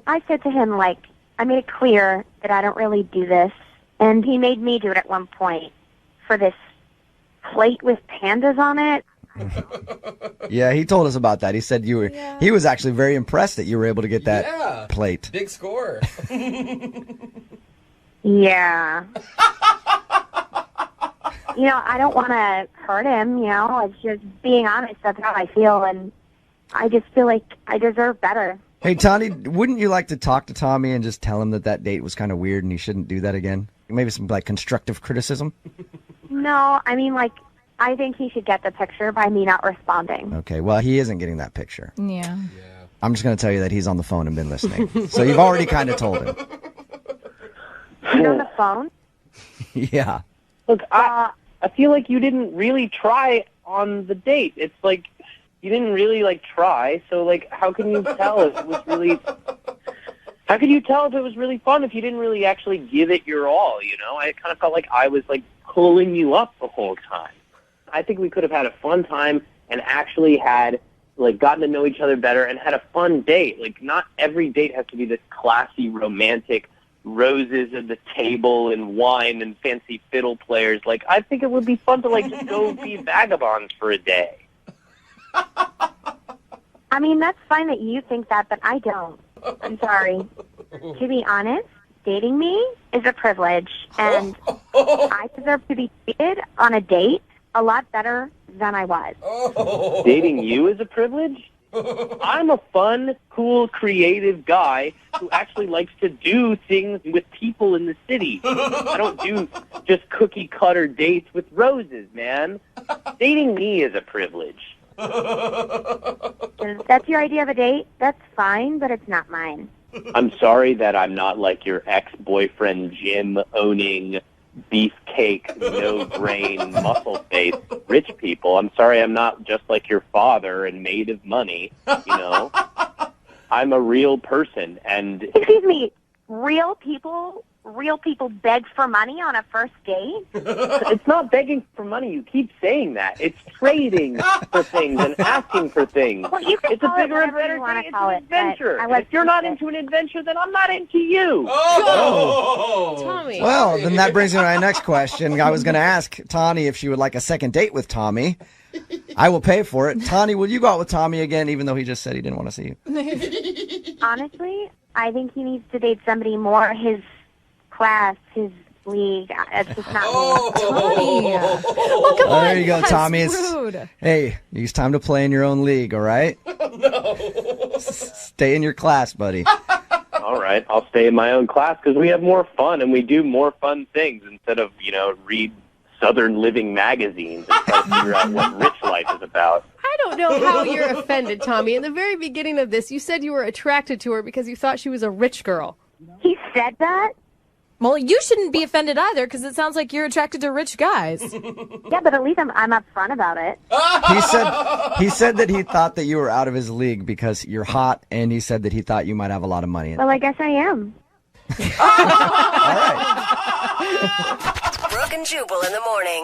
I said to him, like, I made it clear that I don't really do this. And he made me do it at one point for this plate with pandas on it. Yeah, he told us about that. He said he was actually very impressed that you were able to get that plate. Big score. Yeah. I don't want to hurt him, It's just being honest. That's how I feel, and I just feel like I deserve better. Hey, Tawny, wouldn't you like to talk to Tommy and just tell him that date was kind of weird and he shouldn't do that again? Maybe some, like, constructive criticism? No, I mean, like, I think he should get the picture by me not responding. Okay, well, he isn't getting that picture. Yeah. I'm just going to tell you that he's on the phone and been listening. So you've already kind of told him. He's on the phone? Yeah. Look, I feel like you didn't really try on the date. It's like you didn't really try. So how can you tell if it was really? How can you tell if it was really fun if you didn't really actually give it your all? I kind of felt like I was pulling you up the whole time. I think we could have had a fun time and actually had, like, gotten to know each other better and had a fun date. Like, not every date has to be this classy, romantic, roses at the table and wine and fancy fiddle players. Like, I think it would be fun to, like, just go be vagabonds for a day. I mean, that's fine that you think that, but I don't. I'm sorry. To be honest, dating me is a privilege, and I deserve to be treated on a date a lot better than I was. Dating you is a privilege? I'm a fun, cool, creative guy who actually likes to do things with people in the city. I don't do just cookie-cutter dates with roses, man. Dating me is a privilege. If that's your idea of a date, that's fine, but it's not mine. I'm sorry that I'm not like your ex-boyfriend Jim owning beefcake, no-brain, muscle-face rich people. I'm sorry I'm not just like your father and made of money, you know. I'm a real person, and... Excuse me, real people beg for money on a first date? It's not begging for money. You keep saying that. It's trading for things and asking for things. Well, you can it's a call it bigger and whatever better you want thing. to It's call an it, but adventure. I If you're not into an adventure, then I'm not into you. Tommy. Well, then that brings me to my next question. I was going to ask Tawny if she would like a second date with Tommy. I will pay for it. Tawny, will you go out with Tommy again, even though he just said he didn't want to see you? Honestly, I think he needs to date somebody more his class, his league. It's just not Tommy. Well, come on. There you go, That's Tommy. rude. Hey, it's time to play in your own league, all right? Stay in your class, buddy. All right, I'll stay in my own class because we have more fun and we do more fun things instead of, read Southern Living magazines and try to figure out what rich life is about. I don't know how you're offended, Tommy. In the very beginning of this, you said you were attracted to her because you thought she was a rich girl. He said that? Well, you shouldn't be offended either because it sounds like you're attracted to rich guys. Yeah, but at least I'm upfront about it. He said that he thought that you were out of his league because you're hot, and he said that he thought you might have a lot of money. Well, I guess I am. Brooke and Jubal in the morning.